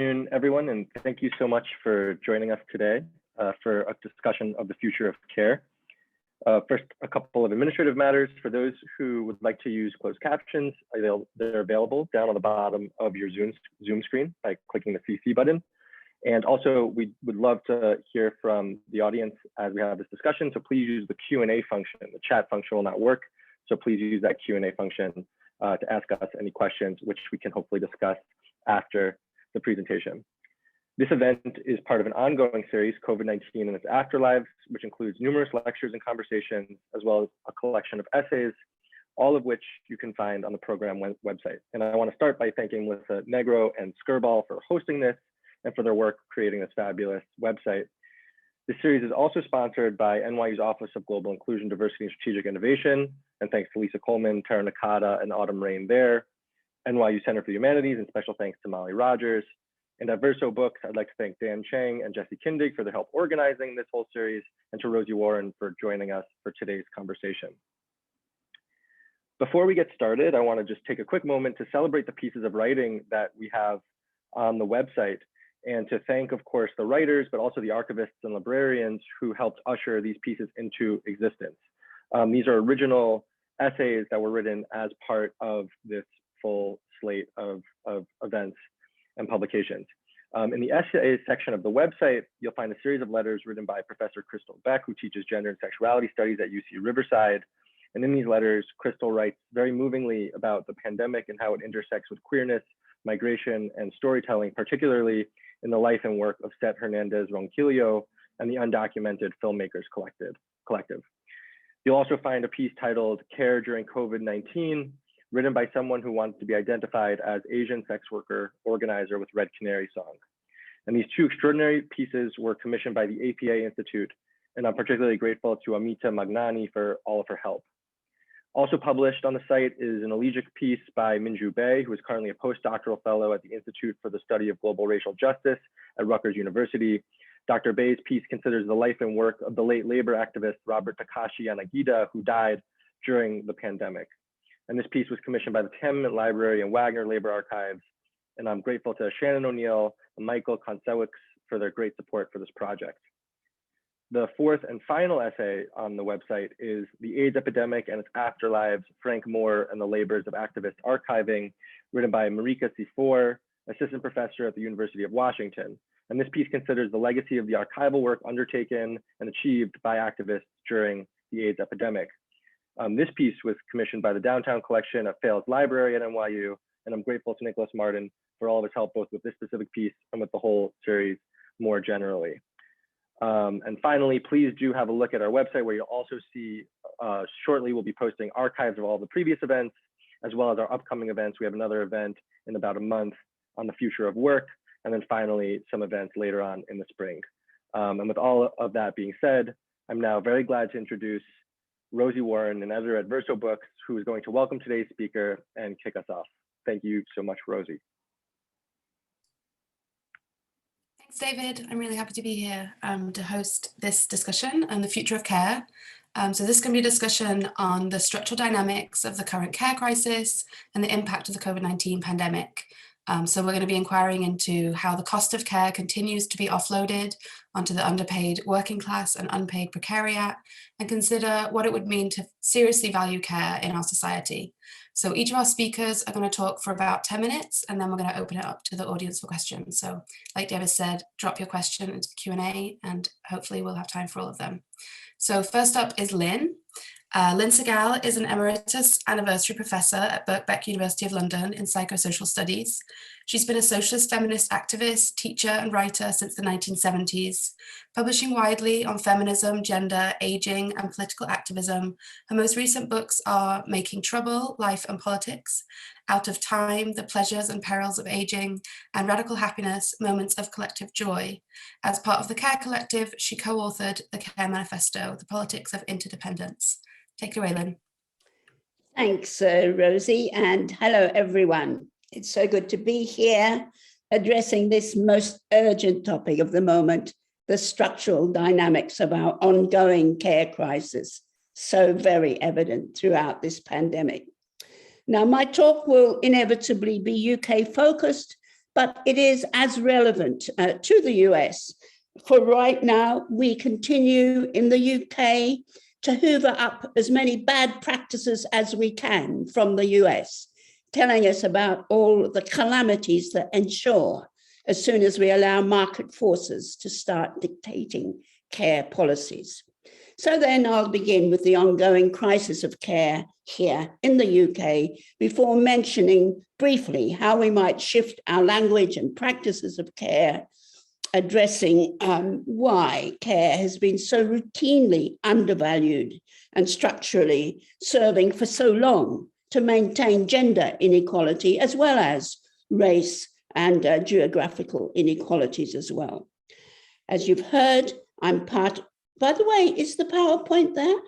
everyone, and thank you so much for joining us today for a discussion of the future of care. First, a couple of administrative matters. For those who would like to use closed captions, they're available down on the bottom of your Zoom screen by clicking the CC button. And also, we would love to hear from the audience as we have this discussion. So please use the Q&A function. The chat function will not work. So please use that Q&A function to ask us any questions, which we can hopefully discuss after the presentation. This event is part of an ongoing series, COVID-19 and its Afterlives, which includes numerous lectures and conversations, as well as a collection of essays, all of which you can find on the program website. And I want to start by thanking Melissa Negro and Skirball for hosting this and for their work creating this fabulous website. This series is also sponsored by NYU's Office of Global Inclusion, Diversity, and Strategic Innovation. And thanks to Lisa Coleman, Tara Nakata, and Autumn Rain there, NYU Center for the Humanities, and special thanks to Molly Rogers. And at Verso Books, I'd like to thank Dan Chang and Jesse Kindig for their help organizing this whole series, and to Rosie Warren for joining us for today's conversation. Before we get started, I want to just take a quick moment to celebrate the pieces of writing that we have on the website, and to thank, of course, the writers, but also the archivists and librarians who helped usher these pieces into existence. These are original essays that were written as part of this full slate of events and publications. In the essay section of the website, you'll find a series of letters written by Professor Crystal Beck, who teaches gender and sexuality studies at UC Riverside. And in these letters, Crystal writes very movingly about the pandemic and how it intersects with queerness, migration, and storytelling, particularly in the life and work of Seth Hernandez Ronquillo and the Undocumented Filmmakers Collective. You'll also find a piece titled Care During COVID-19, written by someone who wants to be identified as Asian sex worker organizer with Red Canary Song. And these two extraordinary pieces were commissioned by the APA Institute, and I'm particularly grateful to Amita Magnani for all of her help. Also published on the site is an elegiac piece by Minju Bae, who is currently a postdoctoral fellow at the Institute for the Study of Global Racial Justice at Rutgers University. Dr. Bae's piece considers the life and work of the late labor activist Robert Takashi Yanagida, who died during the pandemic. And this piece was commissioned by the Tenement Library and Wagner Labor Archives. And I'm grateful to Shannon O'Neill and Michael Konsewicz for their great support for this project. The fourth and final essay on the website is The AIDS Epidemic and Its Afterlives, Frank Moore and the Labors of Activist Archiving, written by Marika Sifor, assistant professor at the University of Washington. And this piece considers the legacy of the archival work undertaken and achieved by activists during the AIDS epidemic. This piece was commissioned by the Downtown Collection at Fales Library at NYU, and I'm grateful to Nicholas Martin for all of his help both with this specific piece and with the whole series more generally. And finally, please do have a look at our website, where you'll also see shortly we'll be posting archives of all the previous events, as well as our upcoming events. We have another event in about a month on the future of work, and then finally some events later on in the spring. And with all of that being said, I'm now very glad to introduce Rosie Warren, an editor at Verso Books, who is going to welcome today's speaker and kick us off. Thank you so much, Rosie. Thanks, David. I'm really happy to be here to host this discussion on the future of care. So this is going to be a discussion on the structural dynamics of the current care crisis and the impact of the COVID-19 pandemic. So we're going to be inquiring into how the cost of care continues to be offloaded onto the underpaid working class and unpaid precariat, and consider what it would mean to seriously value care in our society. So each of our speakers are going to talk for about 10 minutes, and then we're going to open it up to the audience for questions. So like David said, drop your question into the Q&A, and hopefully we'll have time for all of them. So first up is Lynn. Lynn Segal is an emeritus anniversary professor at Birkbeck University of London in psychosocial studies. She's been a socialist feminist activist, teacher, and writer since the 1970s, publishing widely on feminism, gender, aging, and political activism. Her most recent books are Making Trouble, Life and Politics, Out of Time, The Pleasures and Perils of Aging, and Radical Happiness, Moments of Collective Joy. As part of the CARE Collective, she co-authored the CARE Manifesto, The Politics of Interdependence. Take it away, Lynn. Thanks, Rosie, and hello, everyone. It's so good to be here addressing this most urgent topic of the moment, the structural dynamics of our ongoing care crisis, so very evident throughout this pandemic. Now, my talk will inevitably be UK focused, but it is as relevant to the US. For right now, we continue in the UK to hoover up as many bad practices as we can from the US, telling us about all the calamities that ensure as soon as we allow market forces to start dictating care policies. So then I'll begin with the ongoing crisis of care here in the UK before mentioning briefly how we might shift our language and practices of care, addressing why care has been so routinely undervalued and structurally serving for so long to maintain gender inequality as well as race and geographical inequalities as well. As you've heard, I'm part, by the way, is the PowerPoint there?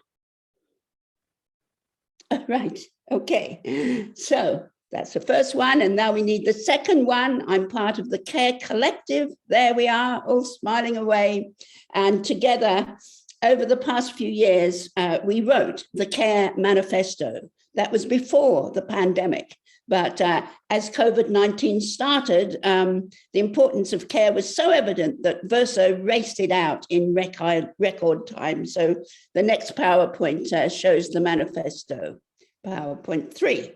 Right, okay. So that's the first one, and now we need the second one. I'm part of the Care Collective. There we are, all smiling away. And together, over the past few years, we wrote the Care Manifesto. That was before the pandemic. But as COVID-19 started, the importance of care was so evident that Verso raced it out in record time. So the next PowerPoint shows the manifesto, PowerPoint 3.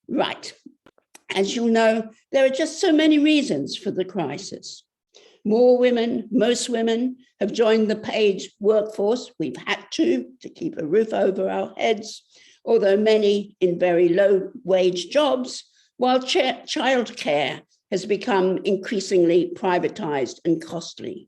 Right. As you'll know, there are just so many reasons for the crisis. More women, most women, have joined the paid workforce. We've had to keep a roof over our heads, although many in very low wage jobs, while childcare has become increasingly privatized and costly.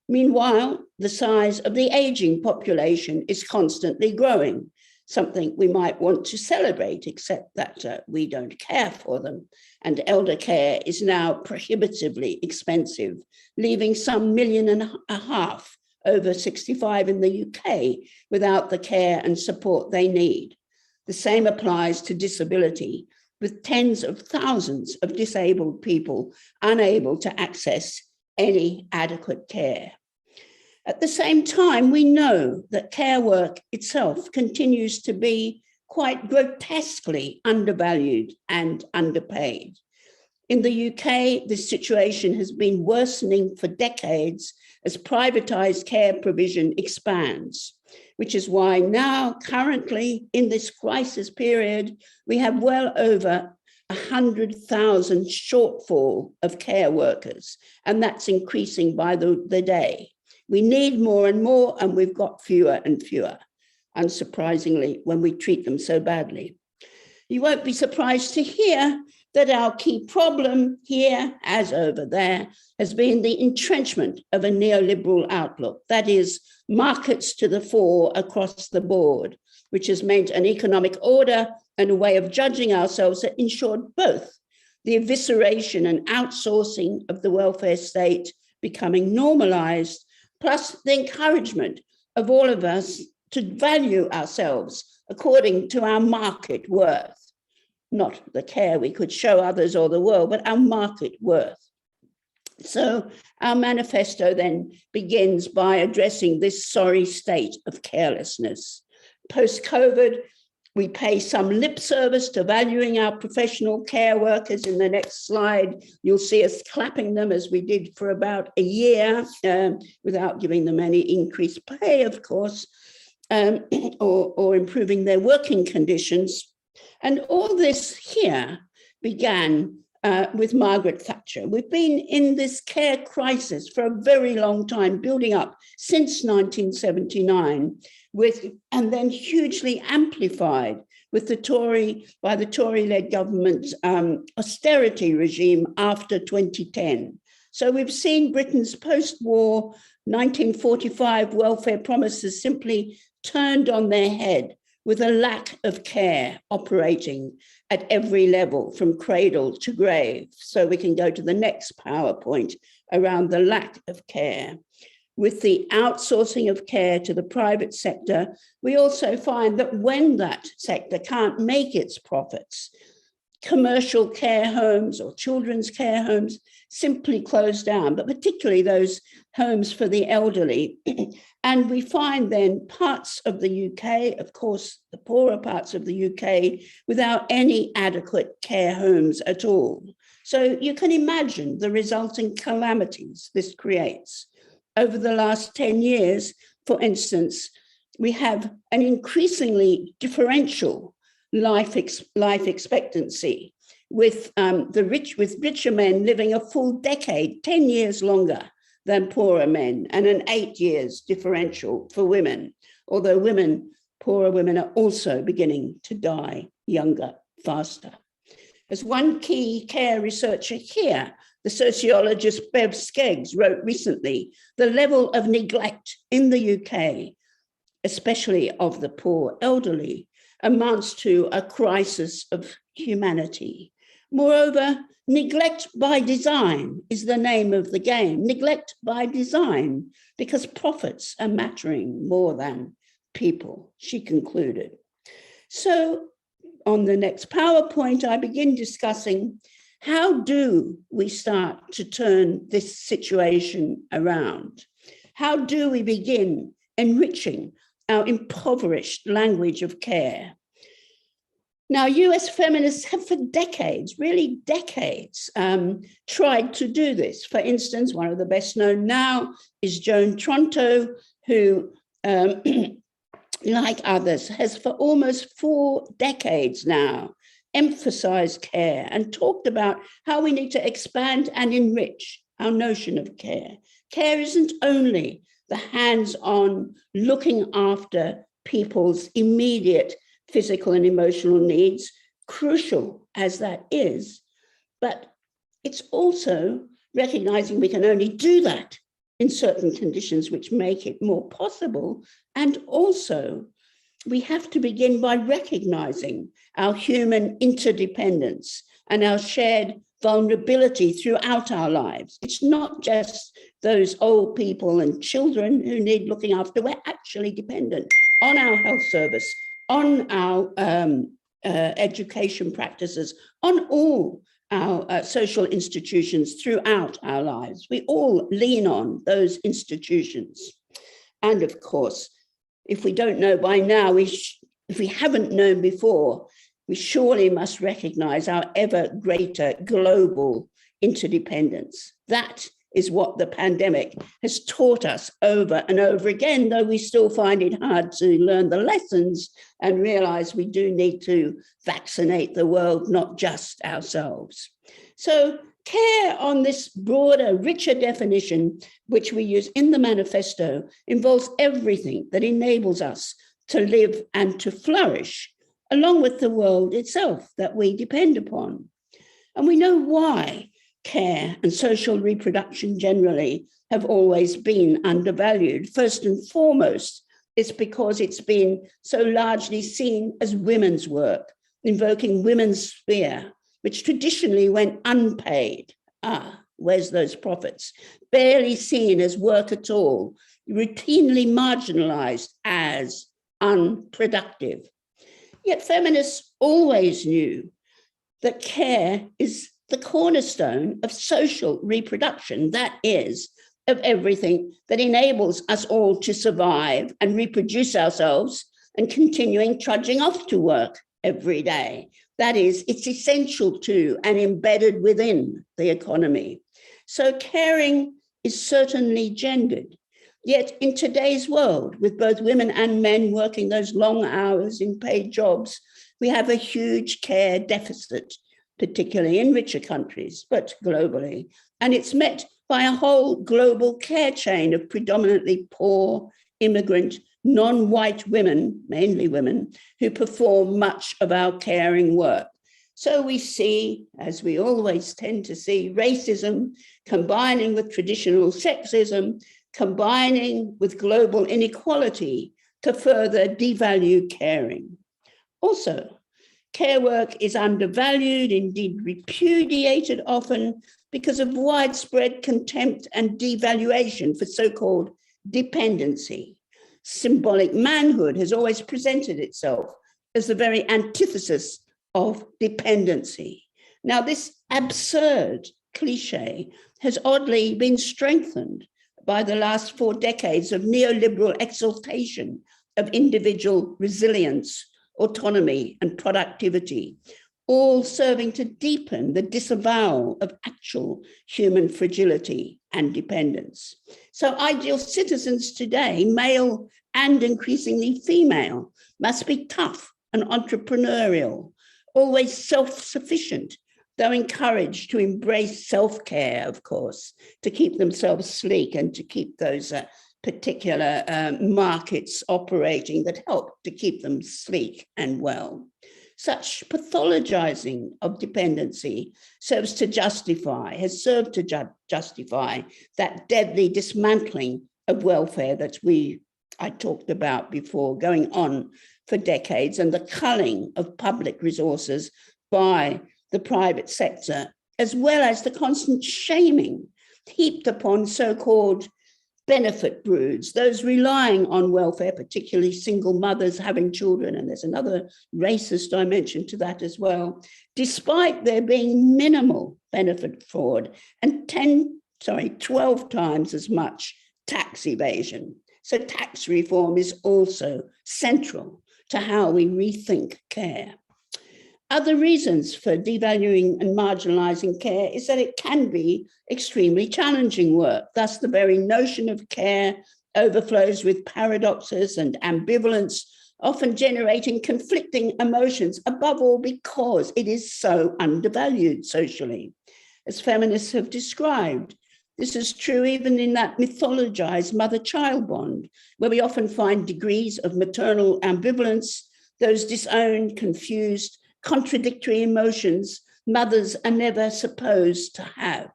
Meanwhile, the size of the aging population is constantly growing, something we might want to celebrate, except that we don't care for them. And elder care is now prohibitively expensive, leaving some 1.5 million over 65 in the UK without the care and support they need. The same applies to disability, with tens of thousands of disabled people unable to access any adequate care. At the same time, we know that care work itself continues to be quite grotesquely undervalued and underpaid. In the UK, this situation has been worsening for decades as privatized care provision expands, which is why now, currently, in this crisis period, we have well over 100,000 shortfall of care workers, and that's increasing by the day. We need more and more, and we've got fewer and fewer, unsurprisingly, when we treat them so badly. You won't be surprised to hear that our key problem here, as over there, has been the entrenchment of a neoliberal outlook, that is, markets to the fore across the board, which has meant an economic order and a way of judging ourselves that ensured both the evisceration and outsourcing of the welfare state becoming normalized, plus the encouragement of all of us to value ourselves according to our market worth, not the care we could show others or the world, but our market worth. So our manifesto then begins by addressing this sorry state of carelessness. Post-COVID, we pay some lip service to valuing our professional care workers. In the next slide, you'll see us clapping them as we did for about a year, without giving them any increased pay, of course, or improving their working conditions. And all this here began with Margaret Thatcher. We've been in this care crisis for a very long time, building up since 1979, and then hugely amplified with the Tory-led government's austerity regime after 2010. So we've seen Britain's post-war 1945 welfare promises simply turned on their head, with a lack of care operating at every level from cradle to grave. So we can go to the next PowerPoint around the lack of care. With the outsourcing of care to the private sector, we also find that when that sector can't make its profits, commercial care homes or children's care homes simply close down, but particularly those homes for the elderly. And we find then parts of the UK, of course, the poorer parts of the UK, without any adequate care homes at all. So you can imagine the resulting calamities this creates. Over the last 10 years, for instance, we have an increasingly differential life expectancy with richer men living a full decade, 10 years longer than poorer men, and an 8 years differential for women, although poorer women are also beginning to die younger, faster. As one key care researcher here, the sociologist Bev Skeggs, wrote recently, the level of neglect in the UK, especially of the poor elderly, amounts to a crisis of humanity. Moreover, neglect by design is the name of the game. Neglect by design, because profits are mattering more than people, she concluded. So on the next PowerPoint, I begin discussing how do we start to turn this situation around? How do we begin enriching our impoverished language of care? Now, US feminists have for decades, really decades, tried to do this. For instance, one of the best known now is Joan Tronto, who, like others, has for almost 4 decades now emphasized care and talked about how we need to expand and enrich our notion of care. Care isn't only the hands-on looking after people's immediate physical and emotional needs, crucial as that is, but it's also recognizing we can only do that in certain conditions which make it more possible. And also, we have to begin by recognizing our human interdependence and our shared vulnerability throughout our lives. It's not just those old people and children who need looking after. We're actually dependent on our health service, on our education practices, on all our social institutions throughout our lives. We all lean on those institutions. And of course, if we don't know by now, if we haven't known before, we surely must recognize our ever greater global interdependence. That is what the pandemic has taught us over and over again, though we still find it hard to learn the lessons and realize we do need to vaccinate the world, not just ourselves. So care on this broader, richer definition, which we use in the manifesto, involves everything that enables us to live and to flourish, along with the world itself that we depend upon. And we know why care and social reproduction generally have always been undervalued. First and foremost, it's because it's been so largely seen as women's work, invoking women's sphere, which traditionally went unpaid. Where's those profits? Barely seen as work at all, routinely marginalized as unproductive. Yet feminists always knew that care is the cornerstone of social reproduction, that is, of everything that enables us all to survive and reproduce ourselves and continuing trudging off to work every day. That is, it's essential to and embedded within the economy. So caring is certainly gendered. Yet in today's world, with both women and men working those long hours in paid jobs, we have a huge care deficit, particularly in richer countries, but globally. And it's met by a whole global care chain of predominantly poor, immigrant, non-white women, mainly women, who perform much of our caring work. So we see, as we always tend to see, racism combining with traditional sexism, combining with global inequality to further devalue caring. Also, care work is undervalued, indeed repudiated often, because of widespread contempt and devaluation for so-called dependency. Symbolic manhood has always presented itself as the very antithesis of dependency. Now, this absurd cliche has oddly been strengthened by the last 4 decades of neoliberal exaltation of individual resilience, autonomy, and productivity, all serving to deepen the disavowal of actual human fragility and dependence. So ideal citizens today, male and increasingly female, must be tough and entrepreneurial, always self-sufficient, though encouraged to embrace self-care, of course, to keep themselves sleek and to keep those particular markets operating that help to keep them sleek and well. Such pathologizing of dependency has served to justify that deadly dismantling of welfare that I talked about before, going on for decades, and the culling of public resources by the private sector, as well as the constant shaming heaped upon so-called benefit broods, those relying on welfare, particularly single mothers having children, and there's another racist dimension to that as well, despite there being minimal benefit fraud and 12 times as much tax evasion. So tax reform is also central to how we rethink care. Other reasons for devaluing and marginalizing care is that it can be extremely challenging work. Thus, the very notion of care overflows with paradoxes and ambivalence, often generating conflicting emotions, above all because it is so undervalued socially. As feminists have described, this is true even in that mythologized mother-child bond, where we often find degrees of maternal ambivalence, those disowned, confused, contradictory emotions mothers are never supposed to have.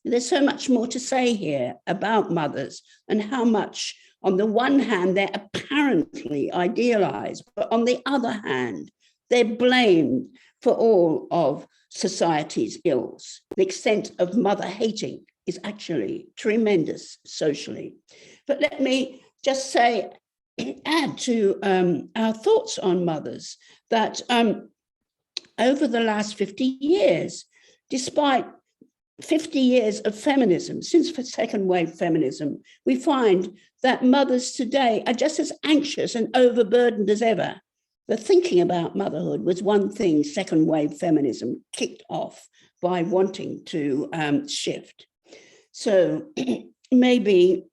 There's so much more to say here about mothers and how much, on the one hand, they're apparently idealized, but on the other hand, they're blamed for all of society's ills. The extent of mother hating is actually tremendous socially. But let me just say, add to our thoughts on mothers, that over the last 50 years, despite 50 years of feminism, since second wave feminism, we find that mothers today are just as anxious and overburdened as ever. The thinking about motherhood was one thing second wave feminism kicked off by wanting to shift. So maybe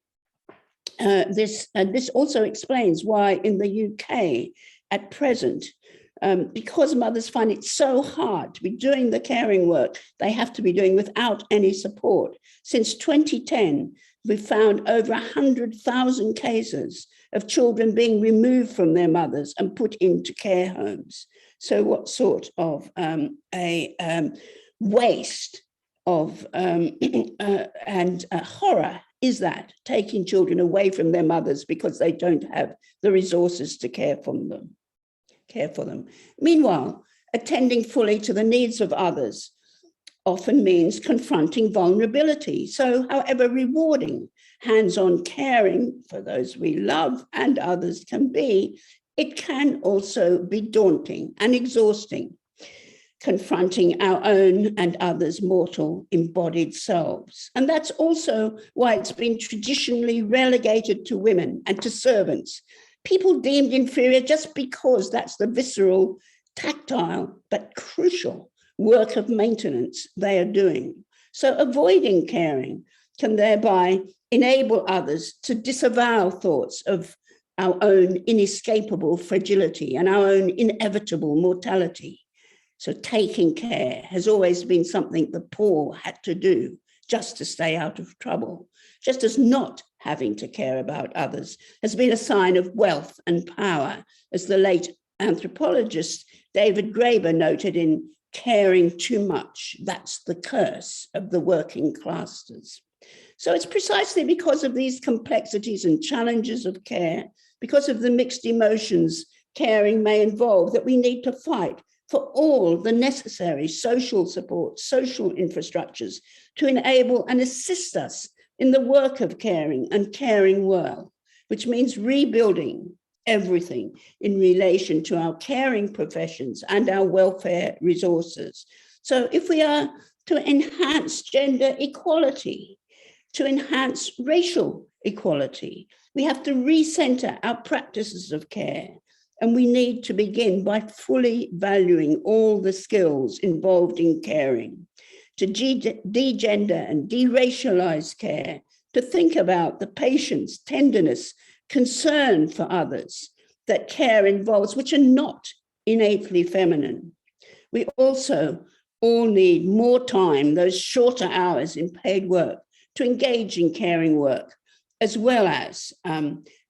this also explains why in the UK at present, because mothers find it so hard to be doing the caring work they have to be doing without any support. Since 2010, we've found over 100,000 cases of children being removed from their mothers and put into care homes. So what sort of waste of and horror is that, taking children away from their mothers because they don't have the resources to care for them? Meanwhile, attending fully to the needs of others often means confronting vulnerability. So however rewarding hands-on caring for those we love and others can be, it can also be daunting and exhausting, confronting our own and others' mortal embodied selves. And that's also why it's been traditionally relegated to women and to servants, people deemed inferior just because that's the visceral, tactile, but crucial work of maintenance they are doing. So avoiding caring can thereby enable others to disavow thoughts of our own inescapable fragility and our own inevitable mortality. So taking care has always been something the poor had to do just to stay out of trouble, just as not having to care about others has been a sign of wealth and power, as the late anthropologist David Graeber noted in Caring Too Much, That's the Curse of the Working Classes. So it's precisely because of these complexities and challenges of care, because of the mixed emotions caring may involve, that we need to fight for all the necessary social support, social infrastructures to enable and assist us in the work of caring and caring well, which means rebuilding everything in relation to our caring professions and our welfare resources. So if we are to enhance gender equality, to enhance racial equality, we have to recenter our practices of care And we need to begin by fully valuing all the skills involved in caring, to de-gender and de-racialize care, to think about the patience, tenderness, concern for others that care involves, which are not innately feminine. We also all need more time, those shorter hours in paid work, to engage in caring work, as well as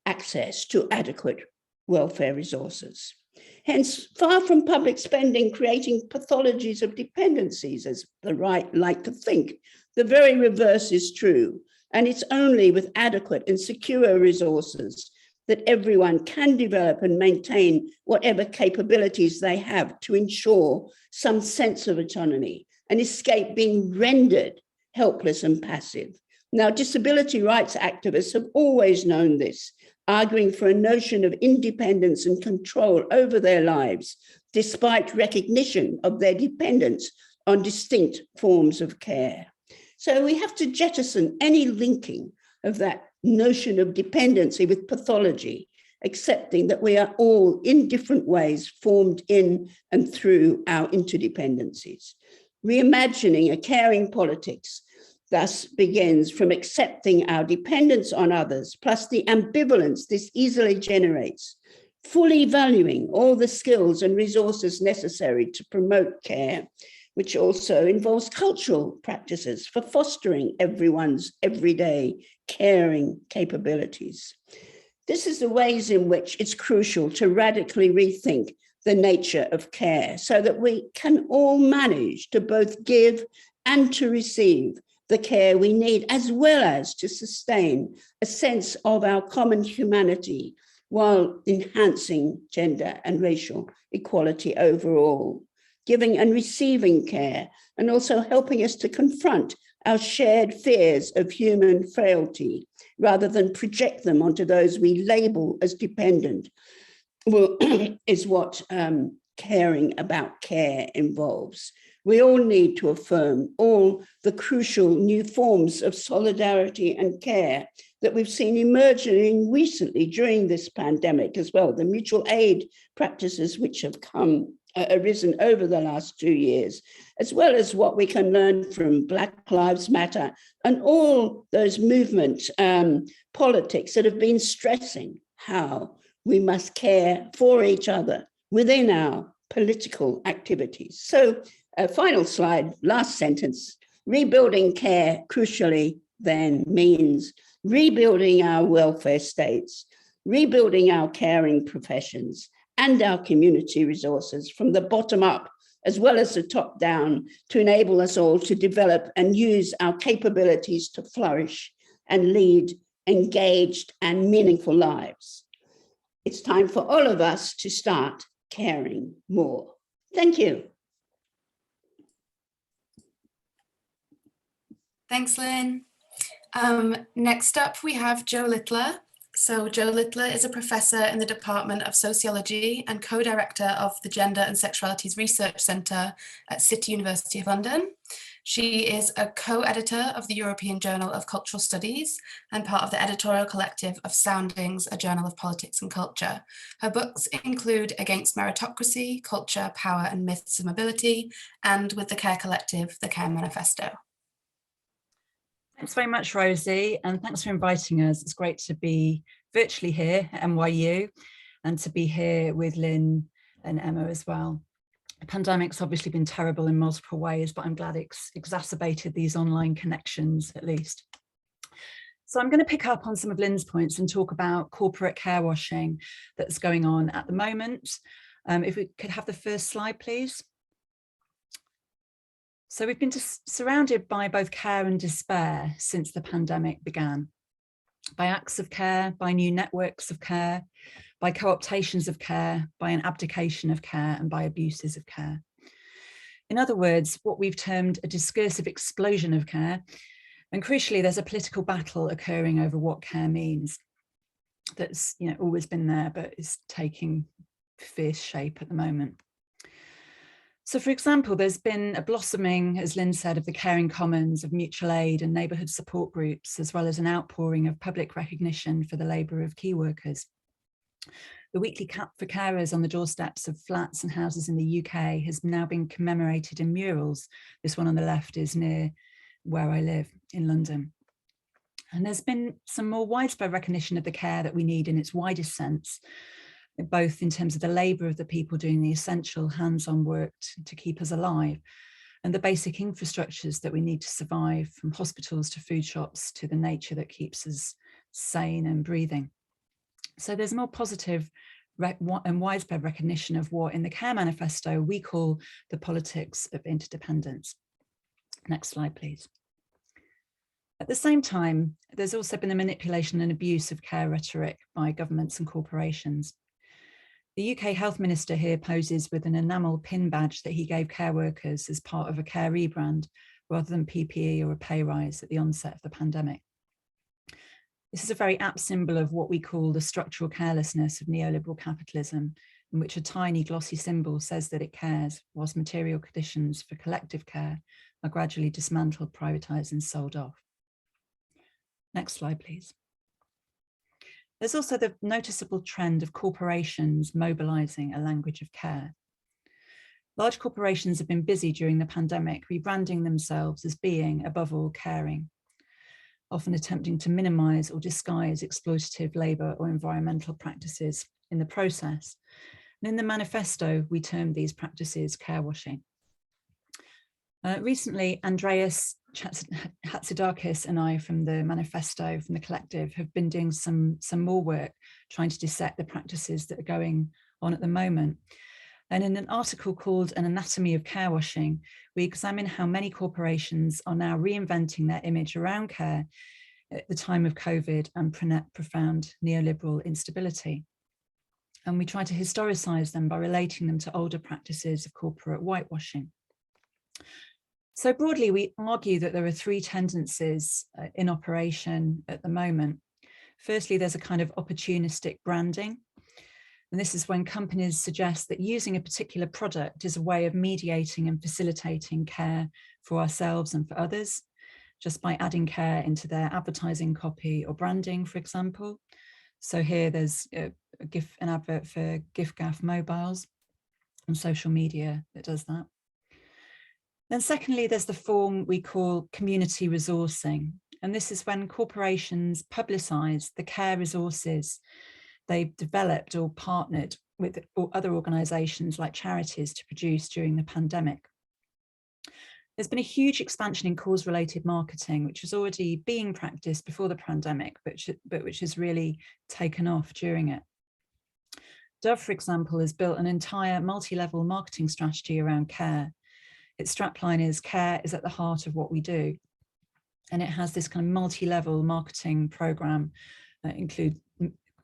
access to adequate welfare resources. Hence, far from public spending creating pathologies of dependencies, as the right like to think, the very reverse is true. And it's only with adequate and secure resources that everyone can develop and maintain whatever capabilities they have to ensure some sense of autonomy and escape being rendered helpless and passive. Now, disability rights activists have always known this, arguing for a notion of independence and control over their lives, despite recognition of their dependence on distinct forms of care. So we have to jettison any linking of that notion of dependency with pathology, accepting that we are all in different ways formed in and through our interdependencies. Reimagining a caring politics thus begins from accepting our dependence on others, plus the ambivalence this easily generates, fully valuing all the skills and resources necessary to promote care, which also involves cultural practices for fostering everyone's everyday caring capabilities. This is the ways in which it's crucial to radically rethink the nature of care so that we can all manage to both give and to receive the care we need, as well as to sustain a sense of our common humanity while enhancing gender and racial equality overall, giving and receiving care, and also helping us to confront our shared fears of human frailty, rather than project them onto those we label as dependent, is what caring about care involves. We all need to affirm all the crucial new forms of solidarity and care that we've seen emerging recently during this pandemic as well, the mutual aid practices which have arisen over the last 2 years, as well as what we can learn from Black Lives Matter and all those movement politics that have been stressing how we must care for each other within our political activities. So, final slide, last sentence. Rebuilding care, crucially, then means rebuilding our welfare states, rebuilding our caring professions and our community resources from the bottom up, as well as the top down, to enable us all to develop and use our capabilities to flourish and lead engaged and meaningful lives. It's time for all of us to start caring more. Thank you. Thanks, Lynn. Next up, we have Jo Littler. So Jo Littler is a professor in the Department of Sociology and co-director of the Gender and Sexualities Research Centre at City University of London. She is a co-editor of the European Journal of Cultural Studies and part of the editorial collective of Soundings, a journal of politics and culture. Her books include Against Meritocracy, Culture, Power and Myths of Mobility, and with the Care Collective, the Care Manifesto. Thanks very much, Rosie, and thanks for inviting us. It's great to be virtually here at NYU and to be here with Lynn and Emma as well. The pandemic's obviously been terrible in multiple ways, but I'm glad it's exacerbated these online connections at least. So I'm going to pick up on some of Lynn's points and talk about corporate care washing that's going on at the moment. If we could have the first slide, please. So we've been surrounded by both care and despair since the pandemic began, by acts of care, by new networks of care, by co-optations of care, by an abdication of care, and by abuses of care. In other words, what we've termed a discursive explosion of care, and crucially, there's a political battle occurring over what care means. That's always been there, but is taking fierce shape at the moment. So, for example, there's been a blossoming, as Lynn said, of the caring commons, of mutual aid and neighbourhood support groups, as well as an outpouring of public recognition for the labour of key workers. The weekly cap for carers on the doorsteps of flats and houses in the UK has now been commemorated in murals. This one on the left is near where I live in London. And there's been some more widespread recognition of the care that we need in its widest sense, both in terms of the labour of the people doing the essential hands-on work to keep us alive, and the basic infrastructures that we need to survive, from hospitals to food shops to the nature that keeps us sane and breathing. So there's more positive and widespread recognition of what in the Care Manifesto we call the politics of interdependence. Next slide, please. At the same time, there's also been the manipulation and abuse of care rhetoric by governments and corporations. The UK Health Minister here poses with an enamel pin badge that he gave care workers as part of a care rebrand, rather than PPE or a pay rise at the onset of the pandemic. This is a very apt symbol of what we call the structural carelessness of neoliberal capitalism, in which a tiny glossy symbol says that it cares, whilst material conditions for collective care are gradually dismantled, privatised and sold off. Next slide, please. There's also the noticeable trend of corporations mobilising a language of care. Large corporations have been busy during the pandemic, rebranding themselves as being, above all, caring, often attempting to minimise or disguise exploitative labour or environmental practices in the process. And in the manifesto, we termed these practices care washing. Recently, Andreas Hatzidakis and I from the manifesto, from the collective, have been doing some more work trying to dissect the practices that are going on at the moment. And in an article called An Anatomy of Care Washing, we examine how many corporations are now reinventing their image around care at the time of COVID and profound neoliberal instability. And we try to historicise them by relating them to older practices of corporate whitewashing. So broadly, we argue that there are three tendencies in operation at the moment. Firstly, there's a kind of opportunistic branding. And this is when companies suggest that using a particular product is a way of mediating and facilitating care for ourselves and for others, just by adding care into their advertising copy or branding, for example. So here there's an advert for giffgaff mobiles on social media that does that. Then secondly, there's the form we call community resourcing. And this is when corporations publicise the care resources they've developed or partnered with other organisations like charities to produce during the pandemic. There's been a huge expansion in cause-related marketing, which was already being practiced before the pandemic, but which has really taken off during it. Dove, for example, has built an entire multi-level marketing strategy around care. Its strapline is "Care is at the heart of what we do." And it has this kind of multi-level marketing program,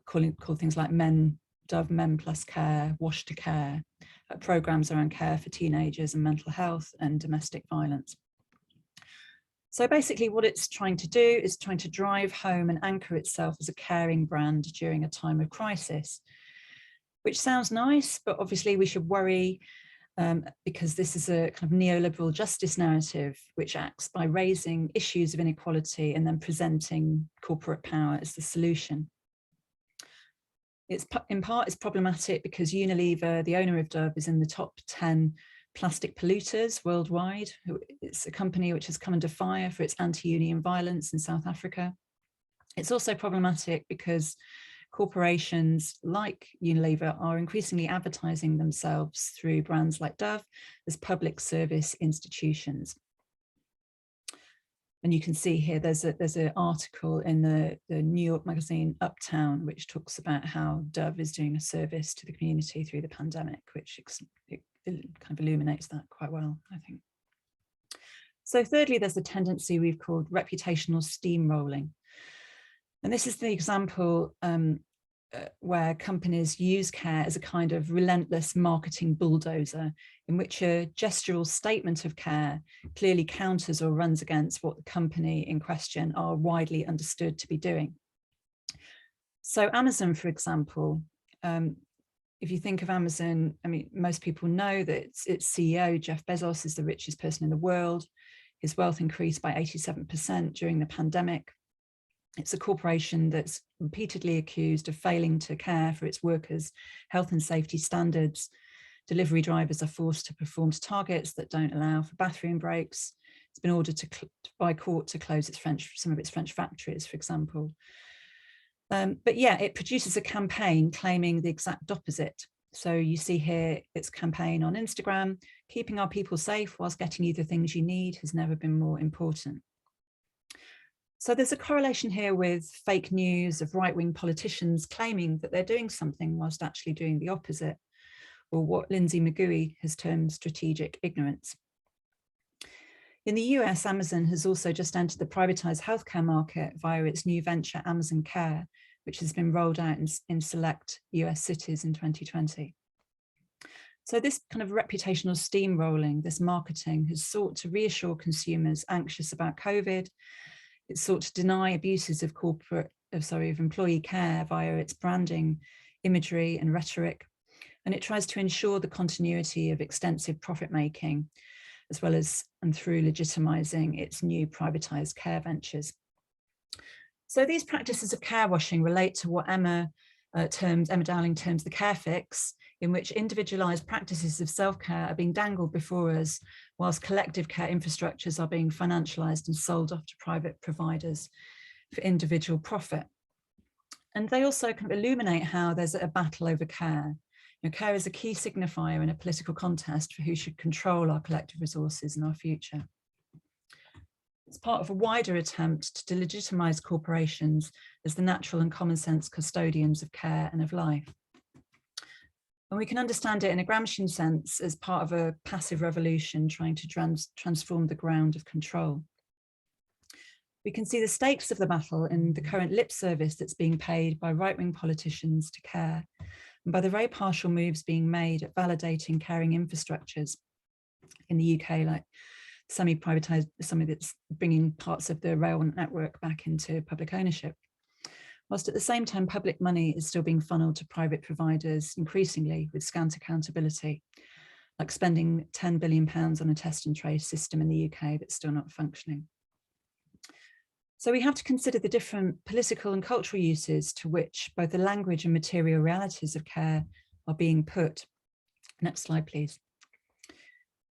called things like Dove Men Plus Care, Wash to Care, programs around care for teenagers and mental health and domestic violence. So basically what it's trying to do is trying to drive home and anchor itself as a caring brand during a time of crisis, which sounds nice, but obviously we should worry because this is a kind of neoliberal justice narrative which acts by raising issues of inequality and then presenting corporate power as the solution. It's in part is problematic because Unilever, the owner of Dove, is in the top 10 plastic polluters worldwide. It's a company which has come under fire for its anti-union violence in South Africa. It's also problematic because corporations like Unilever are increasingly advertising themselves through brands like Dove as public service institutions. And you can see here there's an article in the New York magazine Uptown, which talks about how Dove is doing a service to the community through the pandemic, which it kind of illuminates that quite well, I think. So thirdly, there's the tendency we've called reputational steamrolling. And this is the example where companies use care as a kind of relentless marketing bulldozer in which a gestural statement of care clearly counters or runs against what the company in question are widely understood to be doing. So Amazon, for example, if you think of Amazon, I mean, most people know that its CEO, Jeff Bezos, is the richest person in the world. His wealth increased by 87% during the pandemic. It's a corporation that's repeatedly accused of failing to care for its workers' health and safety standards. Delivery drivers are forced to perform to targets that don't allow for bathroom breaks. It's been ordered by court to close some of its French factories, for example. But yeah, it produces a campaign claiming the exact opposite. So you see here its campaign on Instagram: keeping our people safe whilst getting you the things you need has never been more important. So there's a correlation here with fake news of right-wing politicians claiming that they're doing something whilst actually doing the opposite, or what Lindsay McGooey has termed strategic ignorance. In the US, Amazon has also just entered the privatized healthcare market via its new venture, Amazon Care, which has been rolled out in select US cities in 2020. So this kind of reputational steamrolling, this marketing, has sought to reassure consumers anxious about COVID. It's sought to deny abuses of employee care via its branding, imagery and rhetoric. And it tries to ensure the continuity of extensive profit making, as well as and through legitimizing its new privatized care ventures. So these practices of care washing relate to what Emma Dowling terms the care fix, in which individualized practices of self-care are being dangled before us, whilst collective care infrastructures are being financialized and sold off to private providers for individual profit. And they also kind of illuminate how there's a battle over care. Care is a key signifier in a political contest for who should control our collective resources and our future. It's part of a wider attempt to delegitimize corporations as the natural and common sense custodians of care and of life. And we can understand it in a Gramscian sense as part of a passive revolution trying to transform the ground of control. We can see the stakes of the battle in the current lip service that's being paid by right-wing politicians to care, and by the very partial moves being made at validating caring infrastructures in the UK, like semi-privatized, something that's bringing parts of the rail network back into public ownership. Whilst at the same time, public money is still being funneled to private providers, increasingly with scant accountability, like spending £10 billion on a test and trace system in the UK that's still not functioning. So we have to consider the different political and cultural uses to which both the language and material realities of care are being put. Next slide, please.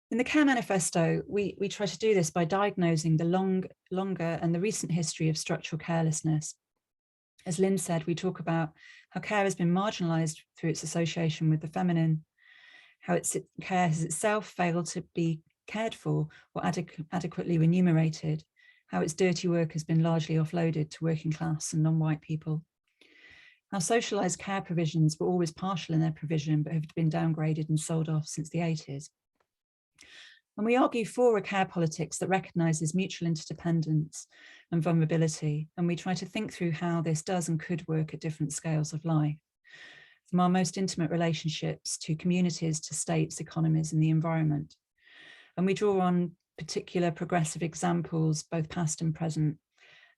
In the Care Manifesto, we try to do this by diagnosing the longer and the recent history of structural carelessness. As Lynn said, we talk about how care has been marginalised through its association with the feminine, how care has itself failed to be cared for or adequately remunerated, how its dirty work has been largely offloaded to working class and non-white people, how socialised care provisions were always partial in their provision but have been downgraded and sold off since the 80s. And we argue for a care politics that recognises mutual interdependence and vulnerability, and we try to think through how this does and could work at different scales of life, from our most intimate relationships to communities, to states, economies and the environment. And we draw on particular progressive examples, both past and present,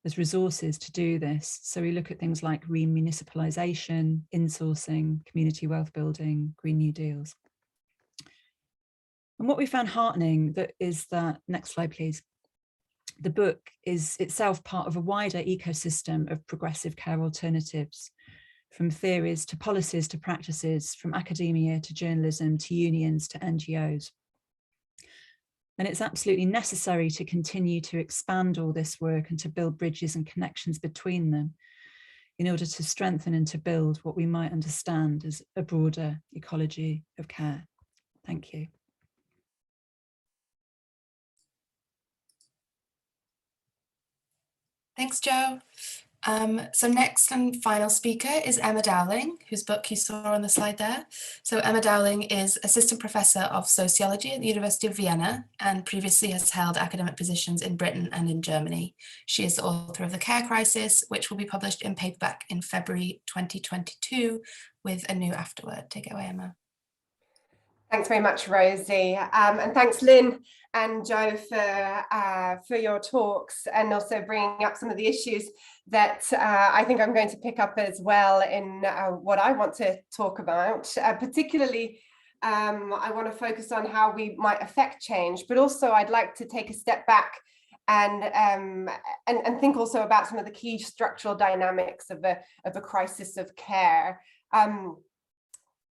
as resources to do this. So we look at things like remunicipalisation, insourcing, community wealth building, Green New Deals. And what we found heartening is that, next slide please, the book is itself part of a wider ecosystem of progressive care alternatives, from theories to policies to practices, from academia to journalism to unions to NGOs. And it's absolutely necessary to continue to expand all this work and to build bridges and connections between them in order to strengthen and to build what we might understand as a broader ecology of care. Thank you. Thanks, Jo. So next and final speaker is Emma Dowling, whose book you saw on the slide there. So Emma Dowling is Assistant Professor of Sociology at the University of Vienna and previously has held academic positions in Britain and in Germany. She is the author of The Care Crisis, which will be published in paperback in February 2022 with a new afterword. Take it away, Emma. Thanks very much, Rosie, and thanks, Lynn and Jo, for your talks and also bringing up some of the issues that I think I'm going to pick up as well in what I want to talk about. Particularly, I want to focus on how we might affect change, but also I'd like to take a step back and think also about some of the key structural dynamics of a crisis of care.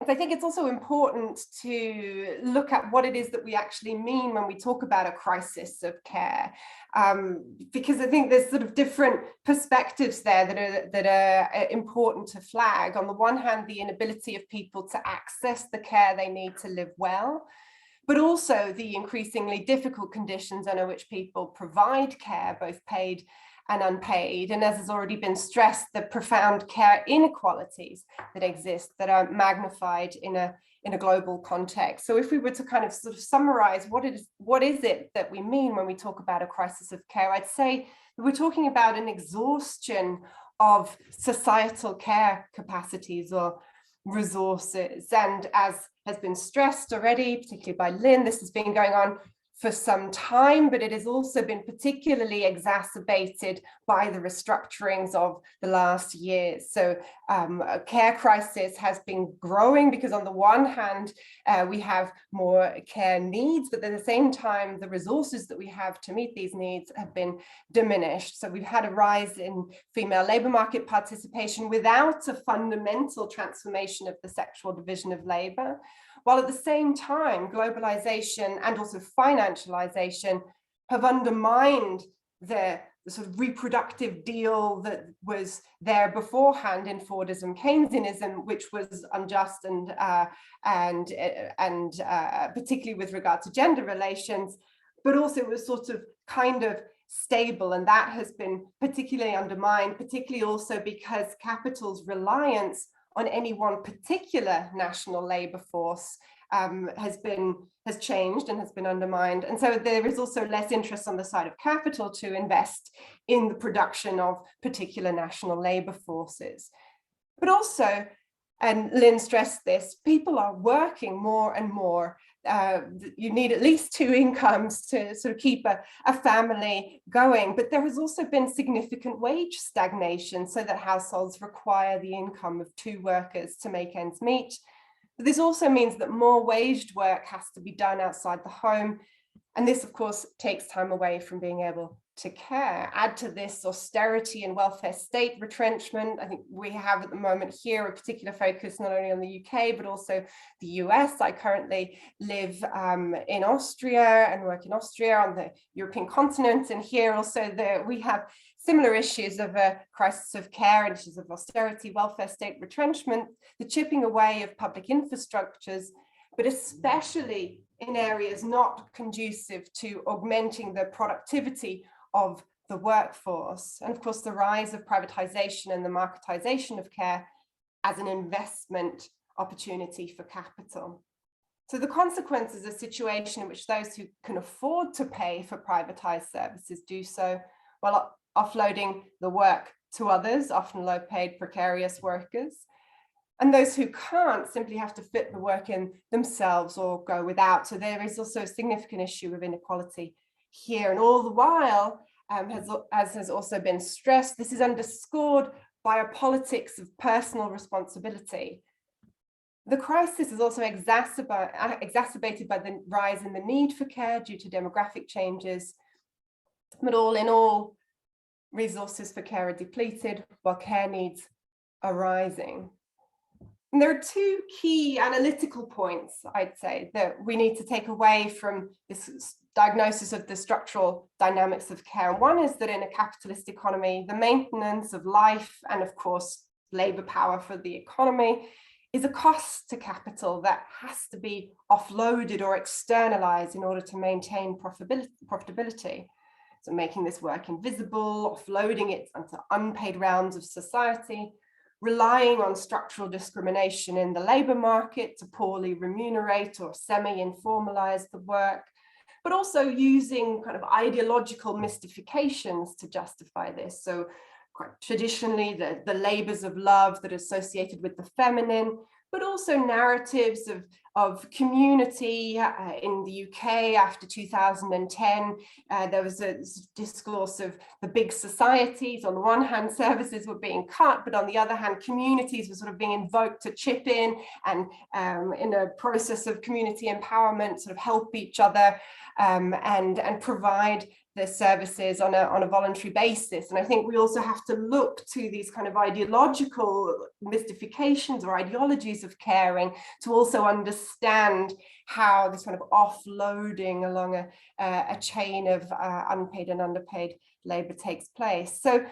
I think it's also important to look at what it is that we actually mean when we talk about a crisis of care, because I think there's sort of different perspectives there that are important to flag. On the one hand, the inability of people to access the care they need to live well, but also the increasingly difficult conditions under which people provide care, both paid and unpaid, and as has already been stressed, the profound care inequalities that exist that are magnified in a global context. So if we were to kind of sort of summarize what is it that we mean when we talk about a crisis of care, I'd say that we're talking about an exhaustion of societal care capacities or resources. And as has been stressed already, particularly by Lynn, this has been going on for some time, but it has also been particularly exacerbated by the restructurings of the last years. So a care crisis has been growing because on the one hand, we have more care needs, but at the same time, the resources that we have to meet these needs have been diminished. So we've had a rise in female labour market participation without a fundamental transformation of the sexual division of labour, while at the same time, globalization and also financialization have undermined the sort of reproductive deal that was there beforehand in Fordism, Keynesianism, which was unjust and particularly with regard to gender relations, but also was sort of kind of stable, and that has been particularly undermined, particularly also because capital's reliance on any one particular national labour force has changed and has been undermined. And so there is also less interest on the side of capital to invest in the production of particular national labour forces. But also, and Lynn stressed this, people are working more and more. You need at least 2 incomes to sort of keep a family going, but there has also been significant wage stagnation so that households require the income of 2 workers to make ends meet. But this also means that more waged work has to be done outside the home, and this of course takes time away from being able to care. Add to this austerity and welfare state retrenchment. I think we have at the moment here a particular focus not only on the UK, but also the US. I currently live in Austria and work in Austria on the European continent. And here also we have similar issues of a crisis of care and issues of austerity, welfare state retrenchment, the chipping away of public infrastructures, but especially in areas not conducive to augmenting the productivity of the workforce. And of course, the rise of privatization and the marketization of care as an investment opportunity for capital. So the consequence is a situation in which those who can afford to pay for privatized services do so, while offloading the work to others, often low-paid precarious workers. And those who can't simply have to fit the work in themselves or go without. So there is also a significant issue of inequality here. And all the while, as has also been stressed, this is underscored by a politics of personal responsibility. The crisis is also exacerbated by the rise in the need for care due to demographic changes. But all in all, resources for care are depleted while care needs are rising. And there are 2 key analytical points, I'd say, that we need to take away from this diagnosis of the structural dynamics of care. One is that in a capitalist economy, the maintenance of life and, of course, labour power for the economy is a cost to capital that has to be offloaded or externalized in order to maintain profitability. So making this work invisible, offloading it onto unpaid rounds of society, relying on structural discrimination in the labour market to poorly remunerate or semi-informalize the work, but also using kind of ideological mystifications to justify this. So quite traditionally, the labours of love that are associated with the feminine, but also narratives of community. In the UK after 2010, there was a discourse of the big societies. On the one hand, services were being cut, but on the other hand, communities were sort of being invoked to chip in and in a process of community empowerment, sort of help each other and provide the services on a voluntary basis. And I think we also have to look to these kind of ideological mystifications or ideologies of caring to also understand how this kind of offloading along a chain of unpaid and underpaid labour takes place. So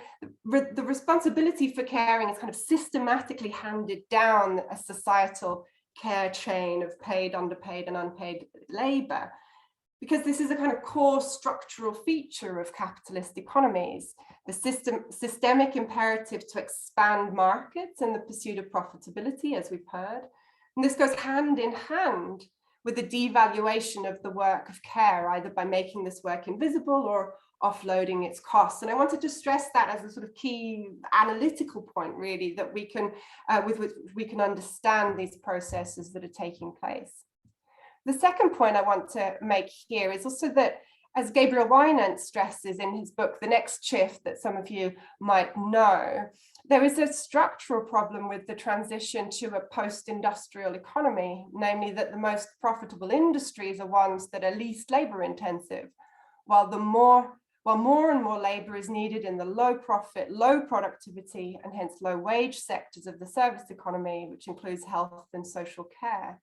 the responsibility for caring is kind of systematically handed down a societal care chain of paid, underpaid and unpaid labour, because this is a kind of core structural feature of capitalist economies, the systemic imperative to expand markets in the pursuit of profitability, as we've heard. And this goes hand in hand with the devaluation of the work of care, either by making this work invisible or offloading its costs. And I wanted to stress that as a sort of key analytical point, really, that we can, with which we can understand these processes that are taking place. The second point I want to make here is also that, as Gabriel Wynant stresses in his book, The Next Shift, that some of you might know, there is a structural problem with the transition to a post-industrial economy, namely that the most profitable industries are ones that are least labor intensive, while more and more labor is needed in the low profit, low productivity, and hence low wage sectors of the service economy, which includes health and social care.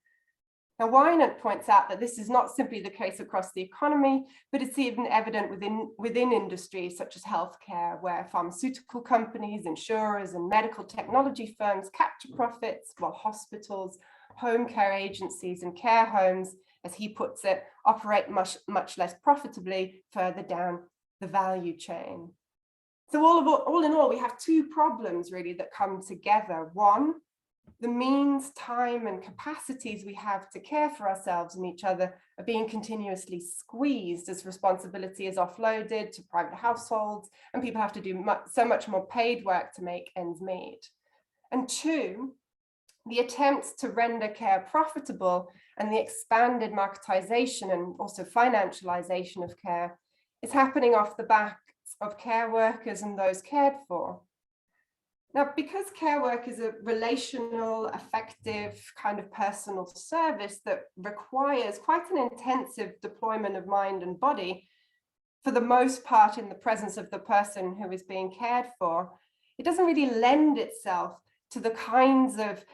Now, Wynant points out that this is not simply the case across the economy, but it's even evident within industries such as healthcare, where pharmaceutical companies, insurers, and medical technology firms capture profits, while hospitals, home care agencies, and care homes, as he puts it, operate much less profitably further down the value chain. So all in all, we have two problems really that come together. One, the means, time, and capacities we have to care for ourselves and each other are being continuously squeezed as responsibility is offloaded to private households, and people have to do so much more paid work to make ends meet. And two, the attempts to render care profitable and the expanded marketization and also financialization of care is happening off the backs of care workers and those cared for. Now, because care work is a relational, effective kind of personal service that requires quite an intensive deployment of mind and body, for the most part in the presence of the person who is being cared for, it doesn't really lend itself to the kinds of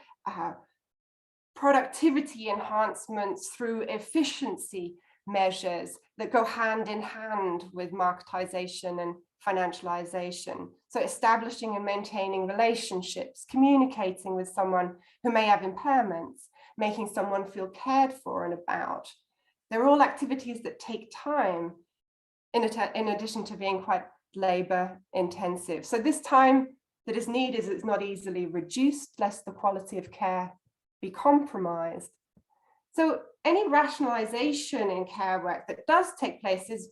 productivity enhancements through efficiency measures that go hand in hand with marketization and financialization. So establishing and maintaining relationships, communicating with someone who may have impairments, making someone feel cared for and about. They're all activities that take time in addition to being quite labor intensive. So this time that is needed is not easily reduced, lest the quality of care be compromised. So any rationalization in care work that does take place is,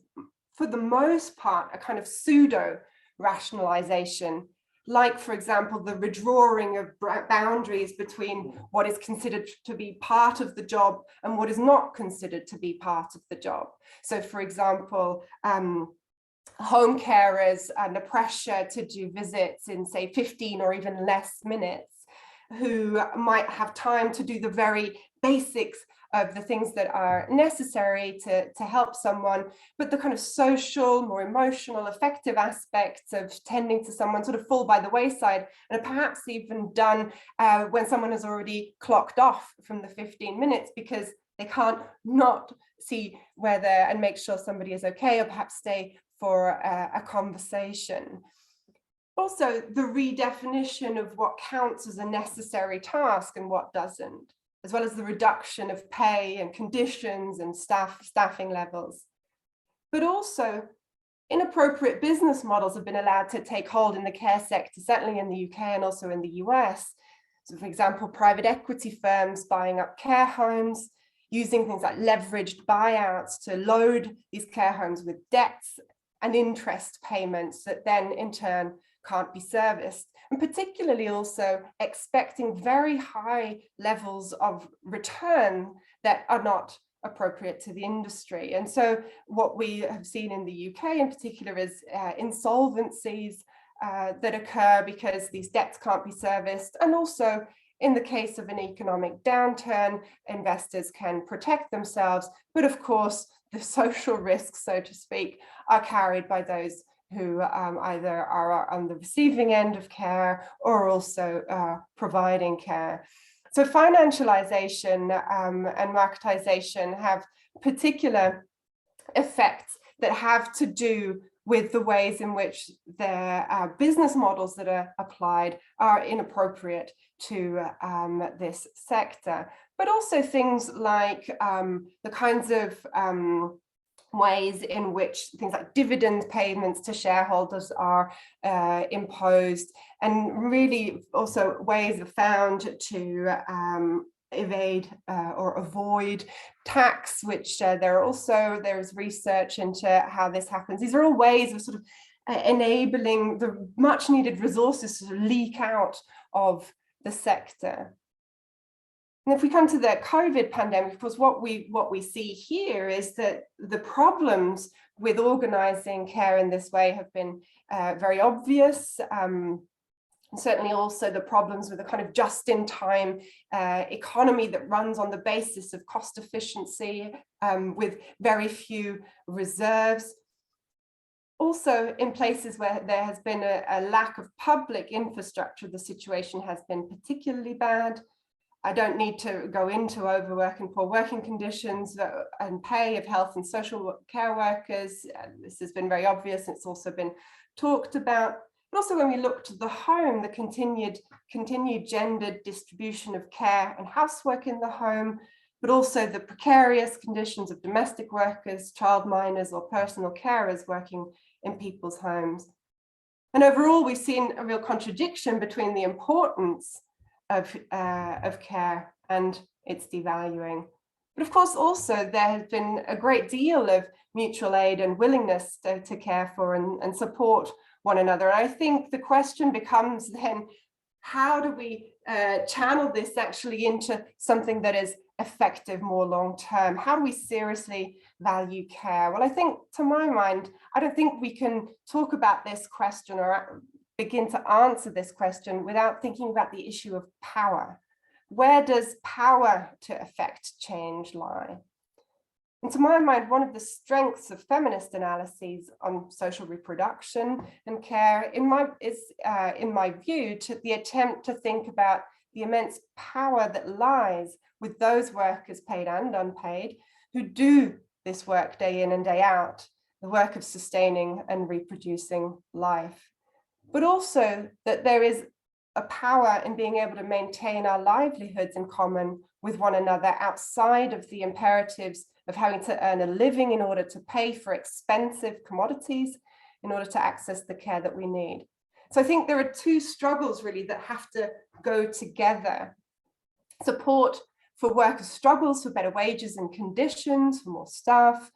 for the most part, a kind of pseudo rationalization, like, for example, the redrawing of boundaries between what is considered to be part of the job and what is not considered to be part of the job. So, for example, home carers under pressure to do visits in, say, 15 or even less minutes, who might have time to do the very basics of the things that are necessary to help someone, but the kind of social, more emotional, affective aspects of tending to someone sort of fall by the wayside, and are perhaps even done when someone has already clocked off from the 15 minutes because they can't not see whether and make sure somebody is okay, or perhaps stay for a conversation. Also, the redefinition of what counts as a necessary task and what doesn't, as well as the reduction of pay and conditions and staffing levels. But also, inappropriate business models have been allowed to take hold in the care sector, certainly in the UK and also in the US. So, for example, private equity firms buying up care homes, using things like leveraged buyouts to load these care homes with debts and interest payments that then in turn can't be serviced, and particularly also expecting very high levels of return that are not appropriate to the industry. And so what we have seen in the UK in particular is insolvencies that occur because these debts can't be serviced, and also in the case of an economic downturn, investors can protect themselves, but of course the social risks, so to speak, are carried by those who either are on the receiving end of care or also providing care. So financialization and marketization have particular effects that have to do with the ways in which their business models that are applied are inappropriate to this sector. But also things like the kinds of ways in which things like dividend payments to shareholders are imposed, and really also ways are found to evade or avoid tax, which there's research into how this happens. These are all ways of sort of enabling the much needed resources to leak out of the sector. And if we come to the COVID pandemic, of course, what we see here is that the problems with organizing care in this way have been very obvious. And certainly also the problems with the kind of just-in-time economy that runs on the basis of cost efficiency with very few reserves. Also, in places where there has been a lack of public infrastructure, the situation has been particularly bad. I don't need to go into overwork and poor working conditions and pay of health and social care workers. This has been very obvious. It's also been talked about. But also when we look to the home, the continued gendered distribution of care and housework in the home, but also the precarious conditions of domestic workers, childminders, or personal carers working in people's homes. And overall, we've seen a real contradiction between the importance of care and its devaluing. But of course, also there has been a great deal of mutual aid and willingness to care for and support one another. And I think the question becomes then, how do we channel this actually into something that is effective more long term? How do we seriously value care? Well, I think, to my mind, I don't think we can talk about this question or begin to answer this question without thinking about the issue of power. Where does power to affect change lie? And to my mind, one of the strengths of feminist analyses on social reproduction and care is, in my view, to the attempt to think about the immense power that lies with those workers, paid and unpaid, who do this work day in and day out, the work of sustaining and reproducing life. But also that there is a power in being able to maintain our livelihoods in common with one another outside of the imperatives of having to earn a living in order to pay for expensive commodities in order to access the care that we need. So I think there are two struggles really that have to go together. Support for workers' struggles for better wages and conditions, for more staff,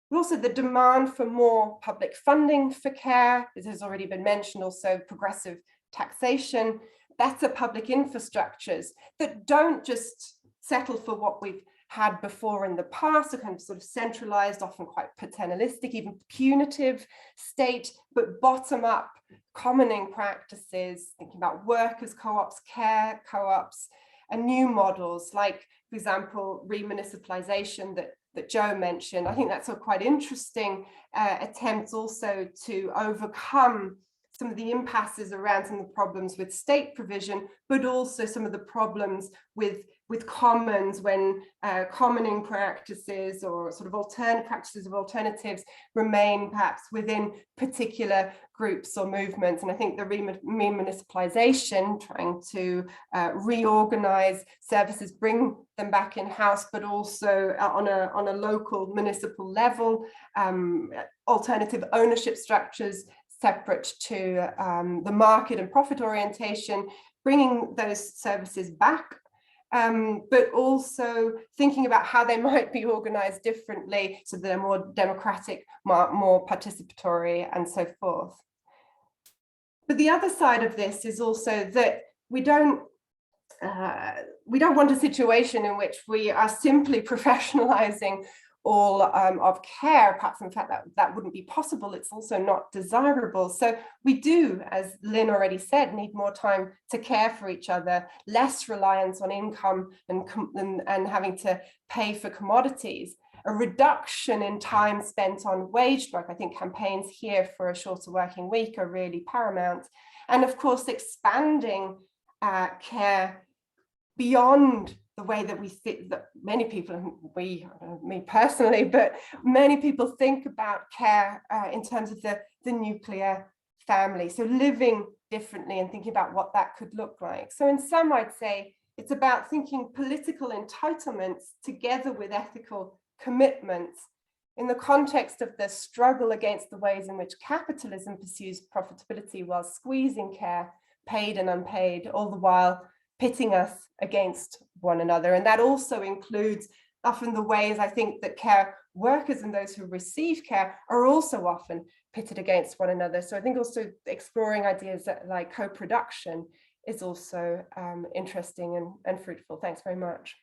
but also the demand for more public funding for care. This has already been mentioned, also progressive taxation, better public infrastructures that don't just settle for what we've had before in the past, a kind of sort of centralized, often quite paternalistic, even punitive state, but bottom up commoning practices, thinking about workers' co-ops, care co-ops, and new models like, for example, remunicipalization that Joe mentioned. I think that's a quite interesting attempt also to overcome some of the impasses around some of the problems with state provision, but also some of the problems with commons when commoning practices or sort of alternatives remain perhaps within particular groups or movements. And I think the remunicipalization, trying to reorganize services, bring them back in-house, but also on a local municipal level, alternative ownership structures separate to the market and profit orientation, bringing those services back, but also thinking about how they might be organized differently so they're more democratic, more participatory, and so forth. But the other side of this is also that we don't want a situation in which we are simply professionalizing all of care, apart from the fact that that wouldn't be possible. It's also not desirable. So we do, as Lynn already said, need more time to care for each other, less reliance on income and having to pay for commodities. a reduction in time spent on waged work. I think campaigns here for a shorter working week are really paramount. And of course, expanding care beyond the way that we think, that many people, me personally, but many people think about care in terms of the nuclear family. So living differently and thinking about what that could look like. So in sum, I'd say it's about thinking political entitlements together with ethical commitments in the context of the struggle against the ways in which capitalism pursues profitability while squeezing care, paid and unpaid, all the while pitting us against one another. And that also includes often the ways I think that care workers and those who receive care are also often pitted against one another. So I think also exploring ideas like co-production is also interesting and fruitful. Thanks very much.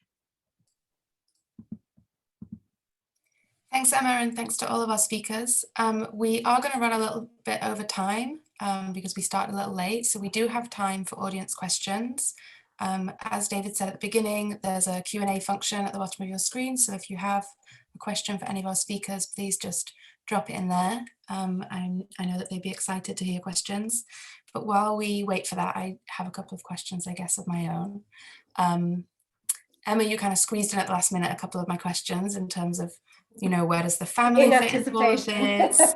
Thanks, Emma, and thanks to all of our speakers. We are going to run a little bit over time because we started a little late, so we do have time for audience questions. As David said at the beginning, there's a Q&A function at the bottom of your screen, so if you have a question for any of our speakers, please just drop it in there. I know that they'd be excited to hear questions, but while we wait for that, I have a couple of questions, I guess, of my own. Emma, you kind of squeezed in at the last minute a couple of my questions in terms of, you know, where does the family fit into all of this?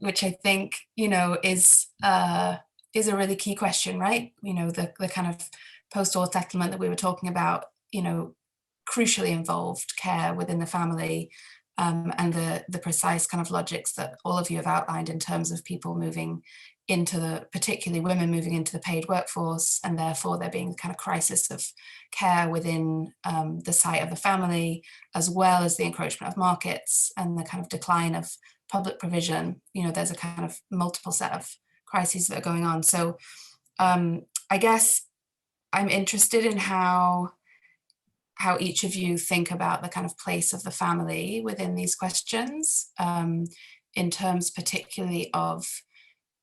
Which I think, you know, is a really key question, right? You know, the kind of post-war settlement that we were talking about, you know, crucially involved care within the family, and the precise kind of logics that all of you have outlined in terms of people moving into the, particularly women moving into the paid workforce, and therefore there being a kind of crisis of care within the site of the family, as well as the encroachment of markets and the kind of decline of public provision. You know, there's a kind of multiple set of crises that are going on. So I guess I'm interested in how each of you think about the kind of place of the family within these questions, in terms particularly of,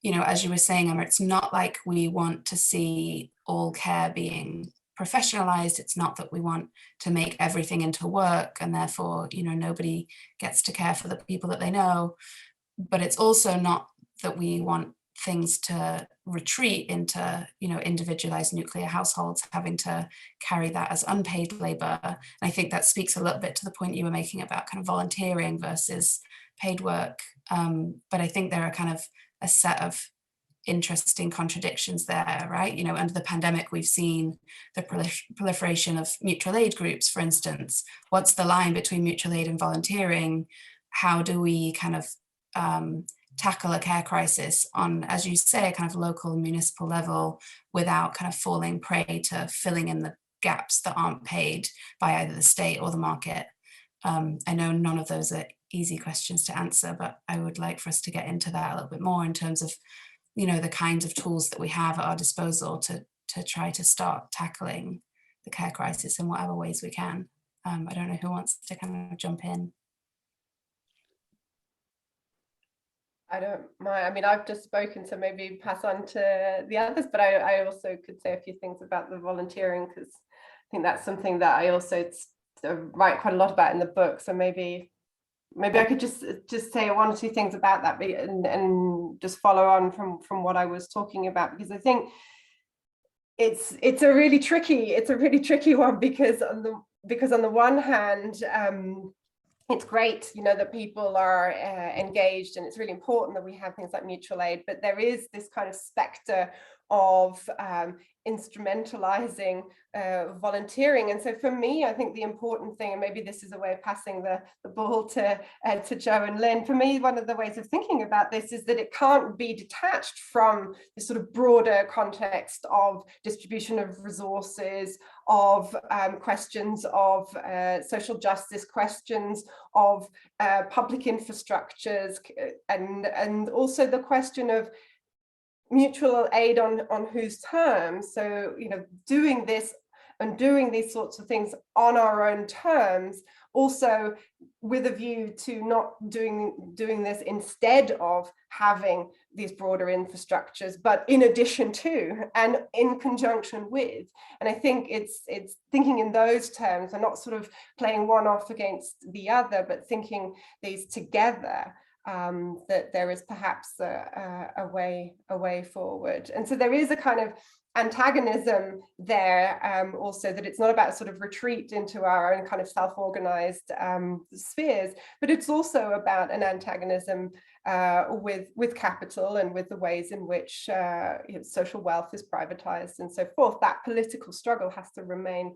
you know, as you were saying, Emma, it's not like we want to see all care being professionalized. It's not that we want to make everything into work and therefore, you know, nobody gets to care for the people that they know. But it's also not that we want things to retreat into, you know, individualized nuclear households having to carry that as unpaid labor. And I think that speaks a little bit to the point you were making about kind of volunteering versus paid work. But I think there are kind of a set of interesting contradictions there, right? You know, under the pandemic, we've seen the proliferation of mutual aid groups, for instance. What's the line between mutual aid and volunteering? How do we kind of tackle a care crisis on, as you say, a kind of local municipal level without kind of falling prey to filling in the gaps that aren't paid by either the state or the market? I know none of those are easy questions to answer, but I would like for us to get into that a little bit more in terms of, you know, the kinds of tools that we have at our disposal to try to start tackling the care crisis in whatever ways we can. I don't know who wants to kind of jump in. I don't mind. I mean, I've just spoken, so maybe pass on to the others, but I also could say a few things about the volunteering, because I think that's something that I also write quite a lot about in the book. So maybe I could just say one or two things about that and just follow on from what I was talking about, because I think it's a really tricky one, because on the one hand, it's great, you know, that people are engaged, and it's really important that we have things like mutual aid, but there is this kind of specter of instrumentalizing volunteering. And so for me, I think the important thing, and maybe this is a way of passing the ball to Jo and Lynn, for me, one of the ways of thinking about this is that it can't be detached from the sort of broader context of distribution of resources, of questions of social justice, questions of public infrastructures, and also the question of mutual aid on whose terms. So, you know, doing this and doing these sorts of things on our own terms, also with a view to not doing this instead of having these broader infrastructures, but in addition to and in conjunction with. And I think it's thinking in those terms and not sort of playing one off against the other, but thinking these together, that there is perhaps a way forward. And so there is a kind of antagonism there, also, that it's not about sort of retreat into our own kind of self-organized spheres, but it's also about an antagonism with capital and with the ways in which social wealth is privatized and so forth. That political struggle has to remain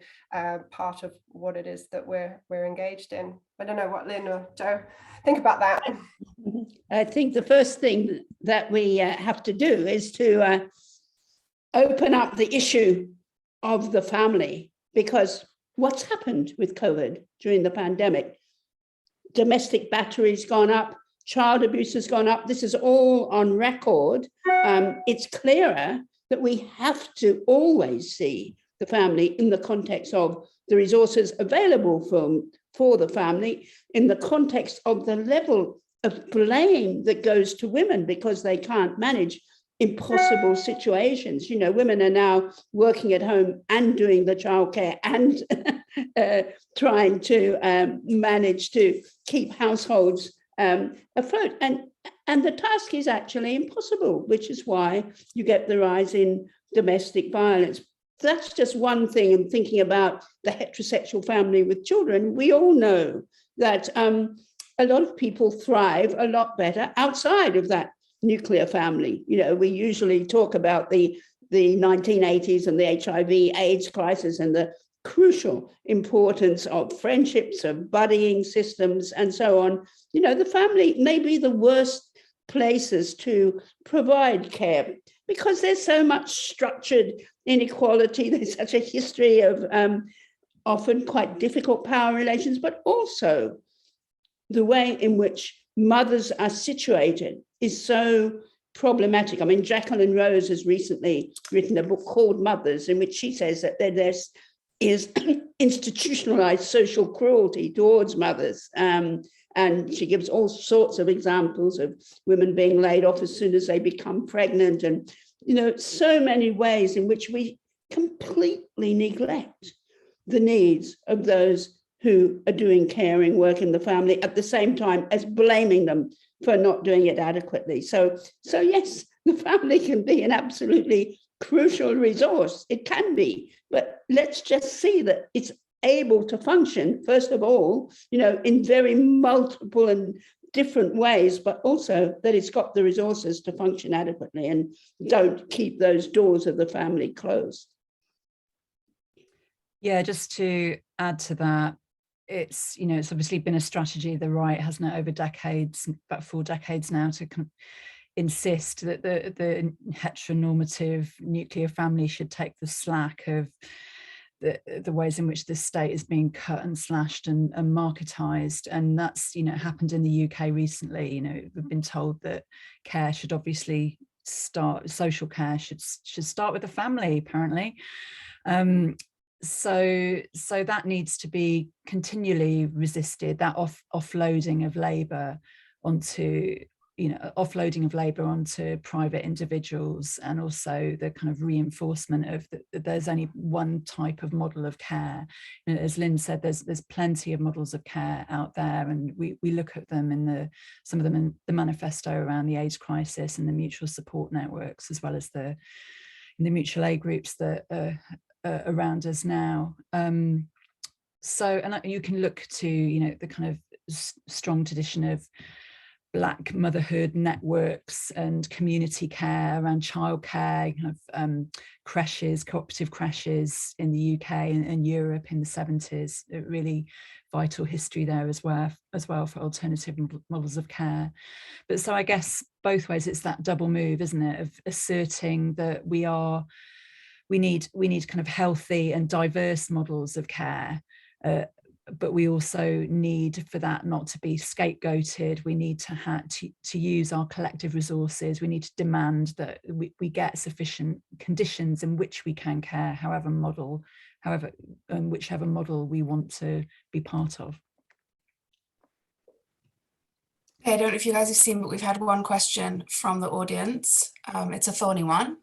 part of what it is that we're engaged in. I don't know what Lynn or Joe think about that. I think the first thing that we have to do is to open up the issue of the family, because what's happened with COVID during the pandemic? Domestic battery's gone up, child abuse has gone up. This is all on record. It's clearer that we have to always see the family in the context of the resources available for the family, in the context of the level of blame that goes to women because they can't manage impossible situations. You know, women are now working at home and doing the childcare and trying to manage to keep households afloat. And the task is actually impossible, which is why you get the rise in domestic violence. That's just one thing. And thinking about the heterosexual family with children, we all know that a lot of people thrive a lot better outside of that nuclear family. You know, we usually talk about the 1980s and the HIV/AIDS crisis and the crucial importance of friendships, of buddying systems, and so on. You know, the family may be the worst places to provide care because there's so much structured inequality. There's such a history of often quite difficult power relations, but also the way in which mothers are situated is so problematic. I mean, Jacqueline Rose has recently written a book called Mothers, in which she says that there is institutionalized social cruelty towards mothers. And she gives all sorts of examples of women being laid off as soon as they become pregnant, and, you know, so many ways in which we completely neglect the needs of those who are doing caring work in the family, at the same time as blaming them for not doing it adequately. So yes, the family can be an absolutely crucial resource. It can be, but let's just see that it's able to function, first of all, you know, in very multiple and different ways, but also that it's got the resources to function adequately, and don't keep those doors of the family closed. Yeah, just to add to that, it's, you know, it's obviously been a strategy of the right, hasn't it, over decades, about 4 decades now, to kind of insist that the heteronormative nuclear family should take the slack of the ways in which the state is being cut and slashed and marketized. And that's, you know, happened in the UK recently. You know, we've been told that care should obviously start, social care should start with the family, apparently. So that needs to be continually resisted, that offloading of labour onto, you know, offloading of labour onto private individuals, and also the kind of reinforcement of that there's only one type of model of care. You know, as Lynn said, there's plenty of models of care out there, and we look at them in some of them in the manifesto around the AIDS crisis and the mutual support networks, as well as the mutual aid groups that are around us now. So, and you can look to, you know, the kind of strong tradition of Black motherhood networks and community care around childcare, kind of creches, cooperative creches in the UK and Europe in the 70s. A really vital history there as well for alternative models of care. But so I guess both ways it's that double move, isn't it, of asserting that we need kind of healthy and diverse models of care, but we also need for that not to be scapegoated. We need to use our collective resources. We need to demand that we get sufficient conditions in which we can care, whichever model we want to be part of. Okay, I don't know if you guys have seen, but we've had one question from the audience. It's a thorny one.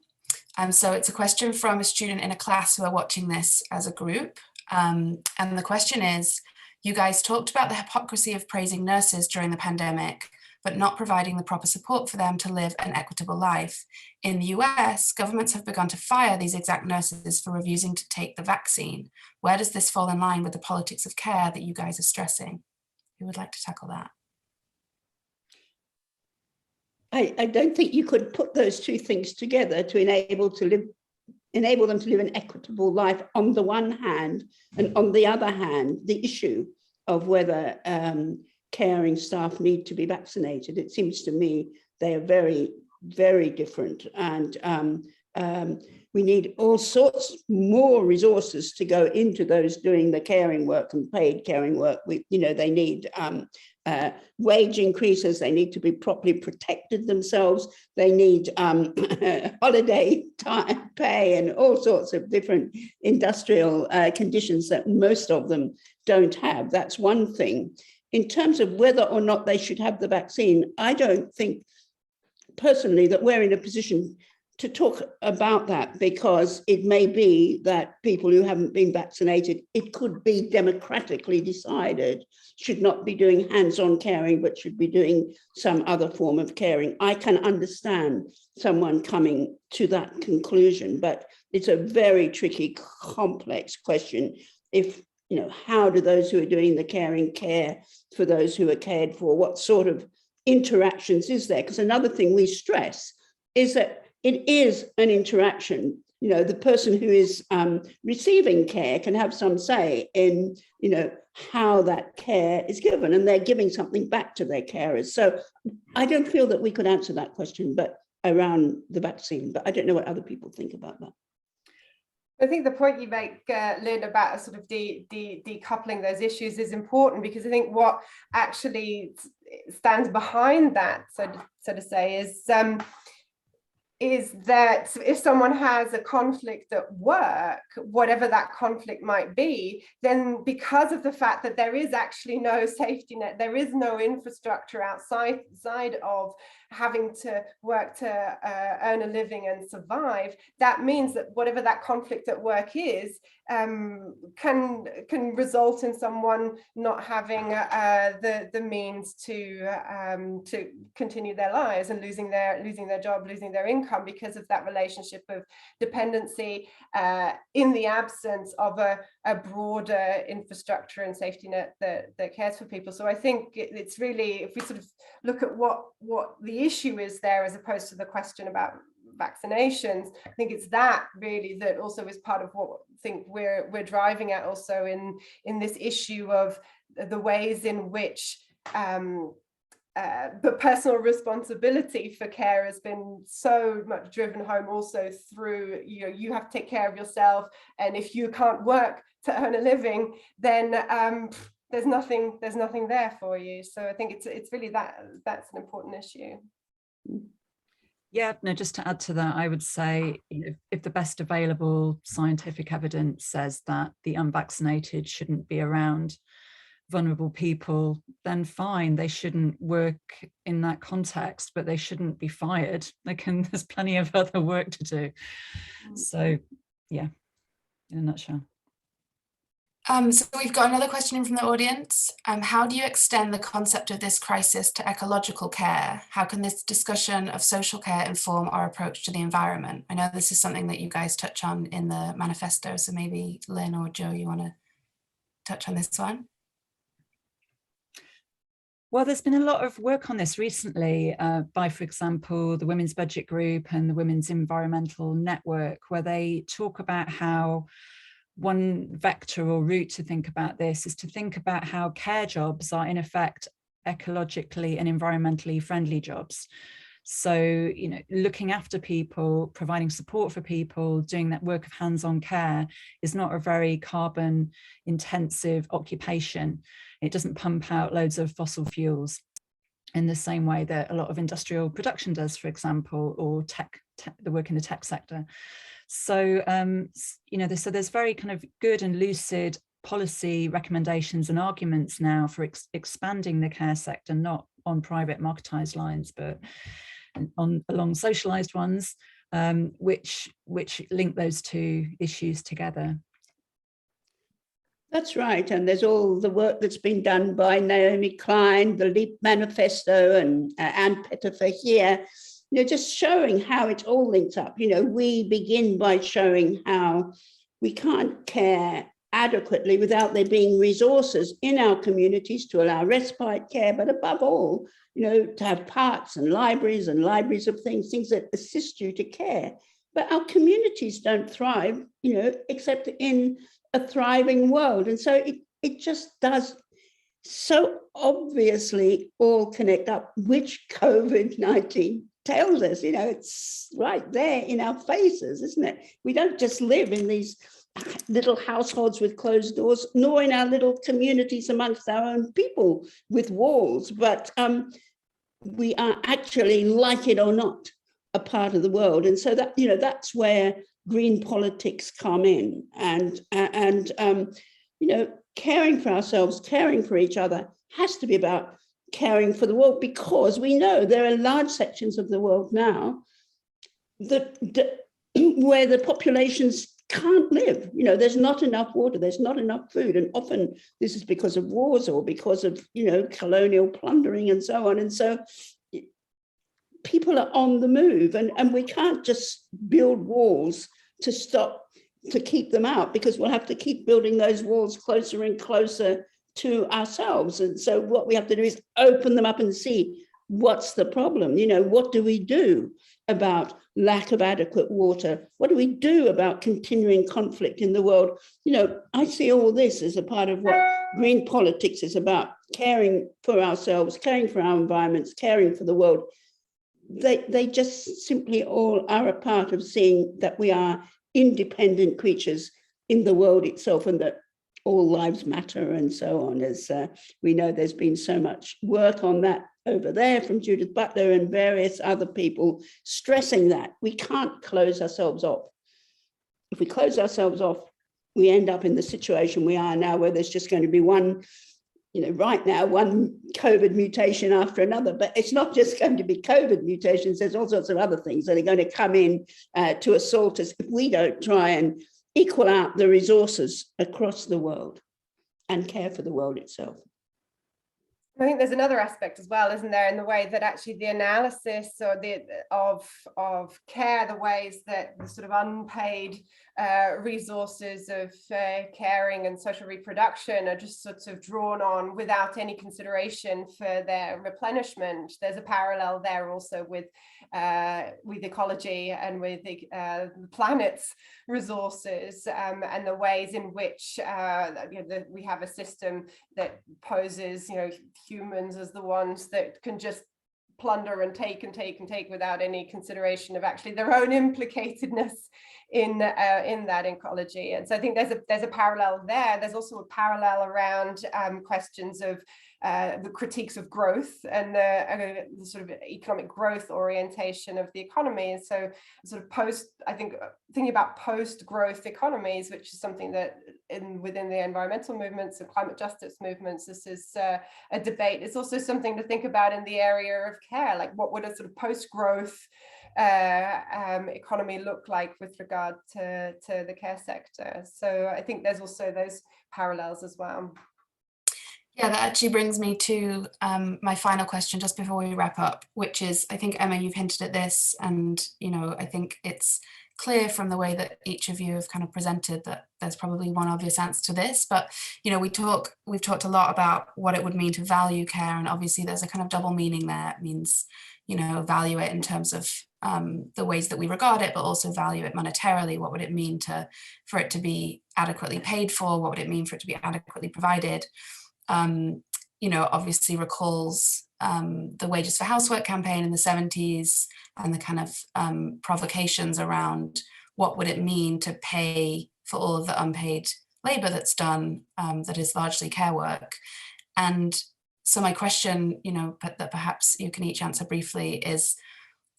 So it's a question from a student in a class who are watching this as a group. And the question is, you guys talked about the hypocrisy of praising nurses during the pandemic, but not providing the proper support for them to live an equitable life. In the US, governments have begun to fire these exact nurses for refusing to take the vaccine. Where does this fall in line with the politics of care that you guys are stressing? Who would like to tackle that? I don't think you could put those two things together to enable them to live an equitable life on the one hand, and on the other hand, the issue of whether caring staff need to be vaccinated. It seems to me they are very, very different, and we need all sorts more resources to go into those doing the caring work and paid caring work. They need wage increases, they need to be properly protected themselves, they need holiday time pay and all sorts of different industrial conditions that most of them don't have. That's one thing. In terms of whether or not they should have the vaccine, I don't think personally that we're in a position to talk about that, because it may be that people who haven't been vaccinated, it could be democratically decided, should not be doing hands-on caring, but should be doing some other form of caring. I can understand someone coming to that conclusion, but it's a very tricky, complex question. How do those who are doing the caring care for those who are cared for? What sort of interactions is there? Because another thing we stress is that it is an interaction. The person who is receiving care can have some say in, how that care is given, and they're giving something back to their carers. So I don't feel that we could answer that question, but around the vaccine, but I don't know what other people think about that. I think the point you make, Lynn, about sort of decoupling those issues is important, because I think what actually stands behind that, so to say, is that if someone has a conflict at work, whatever that conflict might be, then because of the fact that there is actually no safety net, there is no infrastructure outside of having to work to earn a living and survive, that means that whatever that conflict at work is, can result in someone not having the means to continue their lives, and losing their job, losing their income, because of that relationship of dependency in the absence of a broader infrastructure and safety net that cares for people. So I think it's really, if we sort of look at what the issue is there, as opposed to the question about vaccinations, I think it's that really that also is part of what I think we're driving at also in this issue of the ways in which the personal responsibility for care has been so much driven home also through, you have to take care of yourself, and if you can't work to earn a living, then there's nothing there for you. So I think it's really that's an important issue. Yeah, no, just to add to that, I would say, if the best available scientific evidence says that the unvaccinated shouldn't be around vulnerable people, then fine, they shouldn't work in that context, but they shouldn't be fired. There's plenty of other work to do. So yeah, in a nutshell. So we've got another question in from the audience. How do you extend the concept of this crisis to ecological care? How can this discussion of social care inform our approach to the environment? I know this is something that you guys touch on in the manifesto, so maybe Lynn or Joe, you want to touch on this one? Well, there's been a lot of work on this recently by, for example, the Women's Budget Group and the Women's Environmental Network, where they talk about how one vector or route to think about this is to think about how care jobs are in effect ecologically and environmentally friendly jobs. So, looking after people, providing support for people, doing that work of hands-on care is not a very carbon intensive occupation. It doesn't pump out loads of fossil fuels in the same way that a lot of industrial production does, for example, or the work in the tech sector. So, so there's very kind of good and lucid policy recommendations and arguments now for expanding the care sector, not on private marketized lines, but along socialized ones, which link those two issues together. That's right. And there's all the work that's been done by Naomi Klein, the LEAP Manifesto, and Ann Pettifer here, just showing how it all links up. We begin by showing how we can't care adequately without there being resources in our communities to allow respite care, but above all, to have parks and libraries of things that assist you to care. But our communities don't thrive, except in a thriving world. And so it just does so obviously all connect up, which COVID-19 tells us, it's right there in our faces, isn't it? We don't just live in these little households with closed doors, nor in our little communities amongst our own people with walls, but we are actually, like it or not, a part of the world. And so that, that's where green politics come in, and caring for ourselves, caring for each other has to be about caring for the world, because we know there are large sections of the world now that where the populations can't live. There's not enough water, there's not enough food, and often this is because of wars or because of colonial plundering and so on. And so people are on the move, and we can't just build walls to keep them out, because we'll have to keep building those walls closer and closer to ourselves. And so what we have to do is open them up and see what's the problem. What do we do about lack of adequate water? What do we do about continuing conflict in the world? I see all this as a part of what green politics is about: caring for ourselves, caring for our environments, caring for the world. They just simply all are a part of seeing that we are independent creatures in the world itself, and that all lives matter, and so on. As we know, there's been so much work on that over there from Judith Butler and various other people stressing that we can't close ourselves off. If we close ourselves off, we end up in the situation we are now, where there's just going to be one, right now, one COVID mutation after another. But it's not just going to be COVID mutations. There's all sorts of other things that are going to come in to assault us if we don't try and equal out the resources across the world and care for the world itself. I think there's another aspect as well, isn't there, in the way that actually the analysis or of care, the ways that the sort of unpaid resources of caring and social reproduction are just sort of drawn on without any consideration for their replenishment. There's a parallel there also with ecology and with the planet's resources, and the ways in which we have a system that poses humans as the ones that can just plunder and take without any consideration of actually their own implicatedness in that ecology. And so I think there's a parallel there. There's also a parallel around questions of the critiques of growth and the sort of economic growth orientation of the economy. And so sort of thinking about post-growth economies, which is something that within the environmental movements and climate justice movements, this is a debate. It's also something to think about in the area of care, like what would a sort of post-growth economy look like with regard to the care sector. So I think there's also those parallels as well. Yeah, that actually brings me to my final question just before we wrap up, which is, I think, Emma, you've hinted at this, and I think it's clear from the way that each of you have kind of presented that there's probably one obvious answer to this, but we've talked a lot about what it would mean to value care, and obviously there's a kind of double meaning there. It means value it in terms of the ways that we regard it, but also value it monetarily. What would it mean for it to be adequately paid for? What would it mean for it to be adequately provided? Obviously recalls the Wages for Housework campaign in the 70s and the kind of provocations around what would it mean to pay for all of the unpaid labour that's done, that is largely care work. And so my question, that perhaps you can each answer briefly is,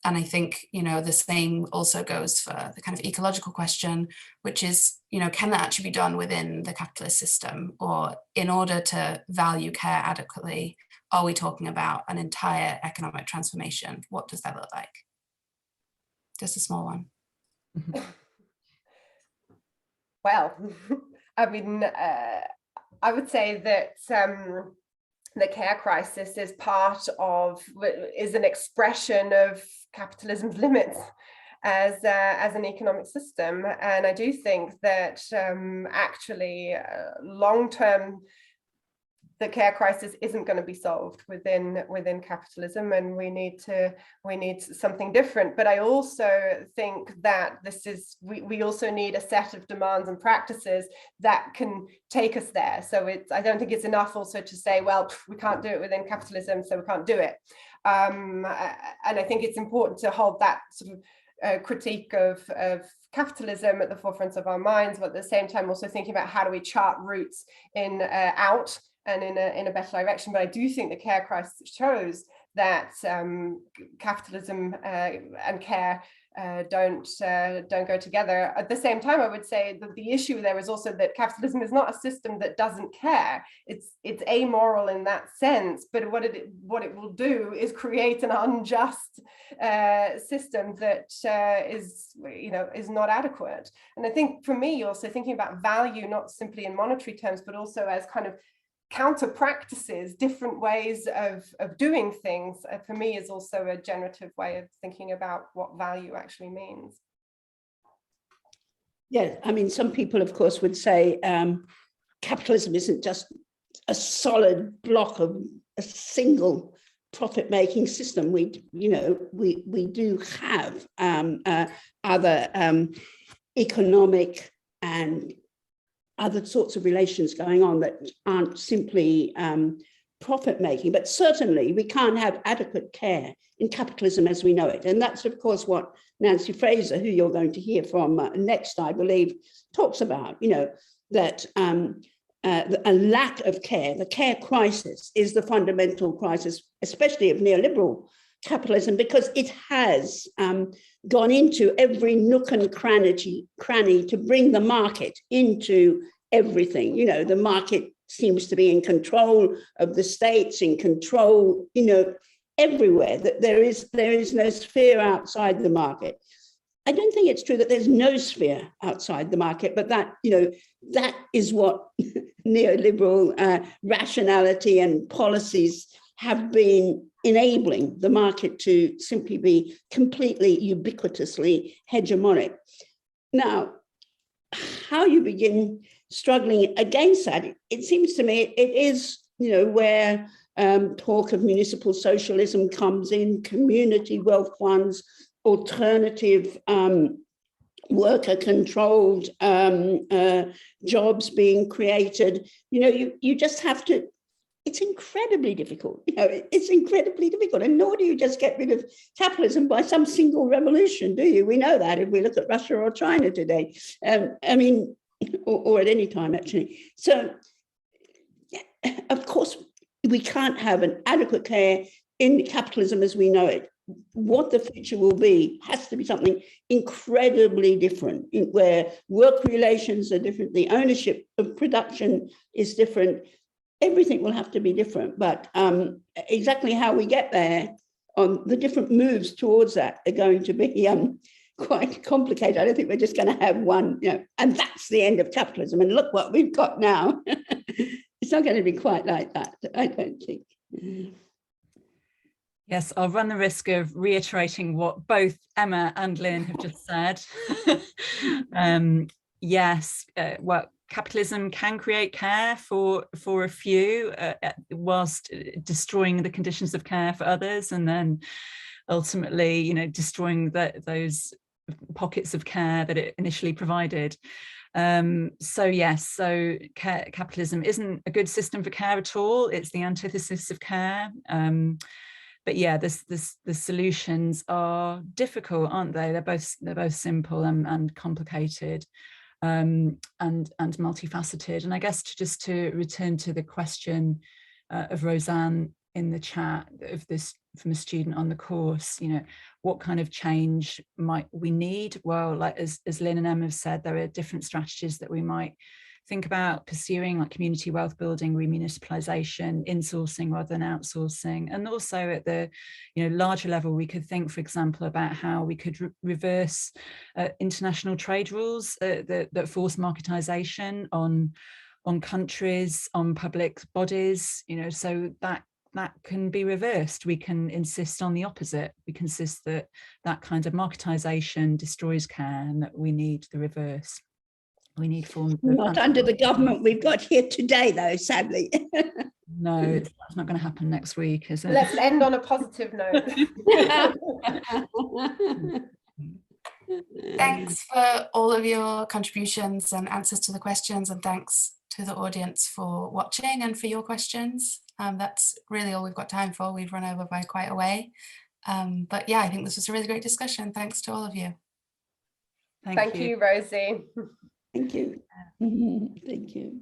and I think, the same also goes for the kind of ecological question, which is, can that actually be done within the capitalist system? Or in order to value care adequately, are we talking about an entire economic transformation? What does that look like? Just a small one. Well, I mean, I would say that the care crisis is is an expression of capitalism's limits as an economic system. And I do think that actually long-term, the care crisis isn't going to be solved within capitalism, and we need something different. But I also think that we also need a set of demands and practices that can take us there. So I don't think it's enough also to say, well, we can't do it within capitalism, so we can't do it. And I think it's important to hold that sort of critique of capitalism at the forefront of our minds, but at the same time also thinking about how do we chart routes out and in a better direction. But I do think the care crisis shows that capitalism and care don't go together. At the same time, I would say that the issue there is also that capitalism is not a system that doesn't care. It's amoral in that sense, but what it will do is create an unjust system that is not adequate. And I think for me, also thinking about value, not simply in monetary terms, but also as kind of counter practices, different ways of doing things, for me is also a generative way of thinking about what value actually means. Yeah, I mean, some people, of course, would say capitalism isn't just a solid block of a single profit-making system. We do have other economic and other sorts of relations going on that aren't simply profit-making, but certainly we can't have adequate care in capitalism as we know it. And that's, of course, what Nancy Fraser, who you're going to hear from next, I believe, talks about, that a lack of care, the care crisis, is the fundamental crisis, especially of neoliberal capitalism, because it has gone into every nook and cranny to bring the market into everything. The market seems to be in control of the states, in control, everywhere. That there is no sphere outside the market. I don't think it's true that there's no sphere outside the market, but that is what neoliberal rationality and policies have been enabling the market to simply be completely ubiquitously hegemonic. Now, how you begin struggling against that, it seems to me it is, where talk of municipal socialism comes in, community wealth funds, alternative worker-controlled jobs being created. You just have to. It's incredibly difficult. It's incredibly difficult, and nor do you just get rid of capitalism by some single revolution, do you? We know that if we look at Russia or China today. Or at any time, actually. So, of course, we can't have an adequate care in capitalism as we know it. What the future will be has to be something incredibly different, where work relations are different, the ownership of production is different. Everything will have to be different, but exactly how we get there, on the different moves towards that, are going to be quite complicated. I don't think we're just going to have one, and that's the end of capitalism. And look what we've got now. It's not going to be quite like that, I don't think. Yes, I'll run the risk of reiterating what both Emma and Lynn have just said. Yes, capitalism can create care for a few, whilst destroying the conditions of care for others, and then ultimately, destroying those pockets of care that it initially provided. So yes, so capitalism isn't a good system for care at all. It's the antithesis of care. But yeah, the solutions are difficult, aren't they? They're both simple and complicated, and multifaceted. And I guess to return to the question of Roseanne in the chat, of this from a student on the course, what kind of change might we need? Well, like as Lynn and Emma have said, there are different strategies that we might think about pursuing like community wealth building, remunicipalization, insourcing rather than outsourcing. And also at the larger level, we could think, for example, about how we could reverse international trade rules that force marketization on countries, on public bodies, so that can be reversed. We can insist on the opposite. We can insist that that kind of marketization destroys care and that we need the reverse. We need forms of not under the government we've got here today, though, sadly. No, it's not going to happen next week, is it? Let's end on a positive note. Thanks for all of your contributions and answers to the questions, and thanks to the audience for watching and for your questions. That's really all we've got time for. We've run over by quite a way. But yeah, I think this was a really great discussion. Thanks to all of you. Thank you, Rosie. Thank you. Thank you.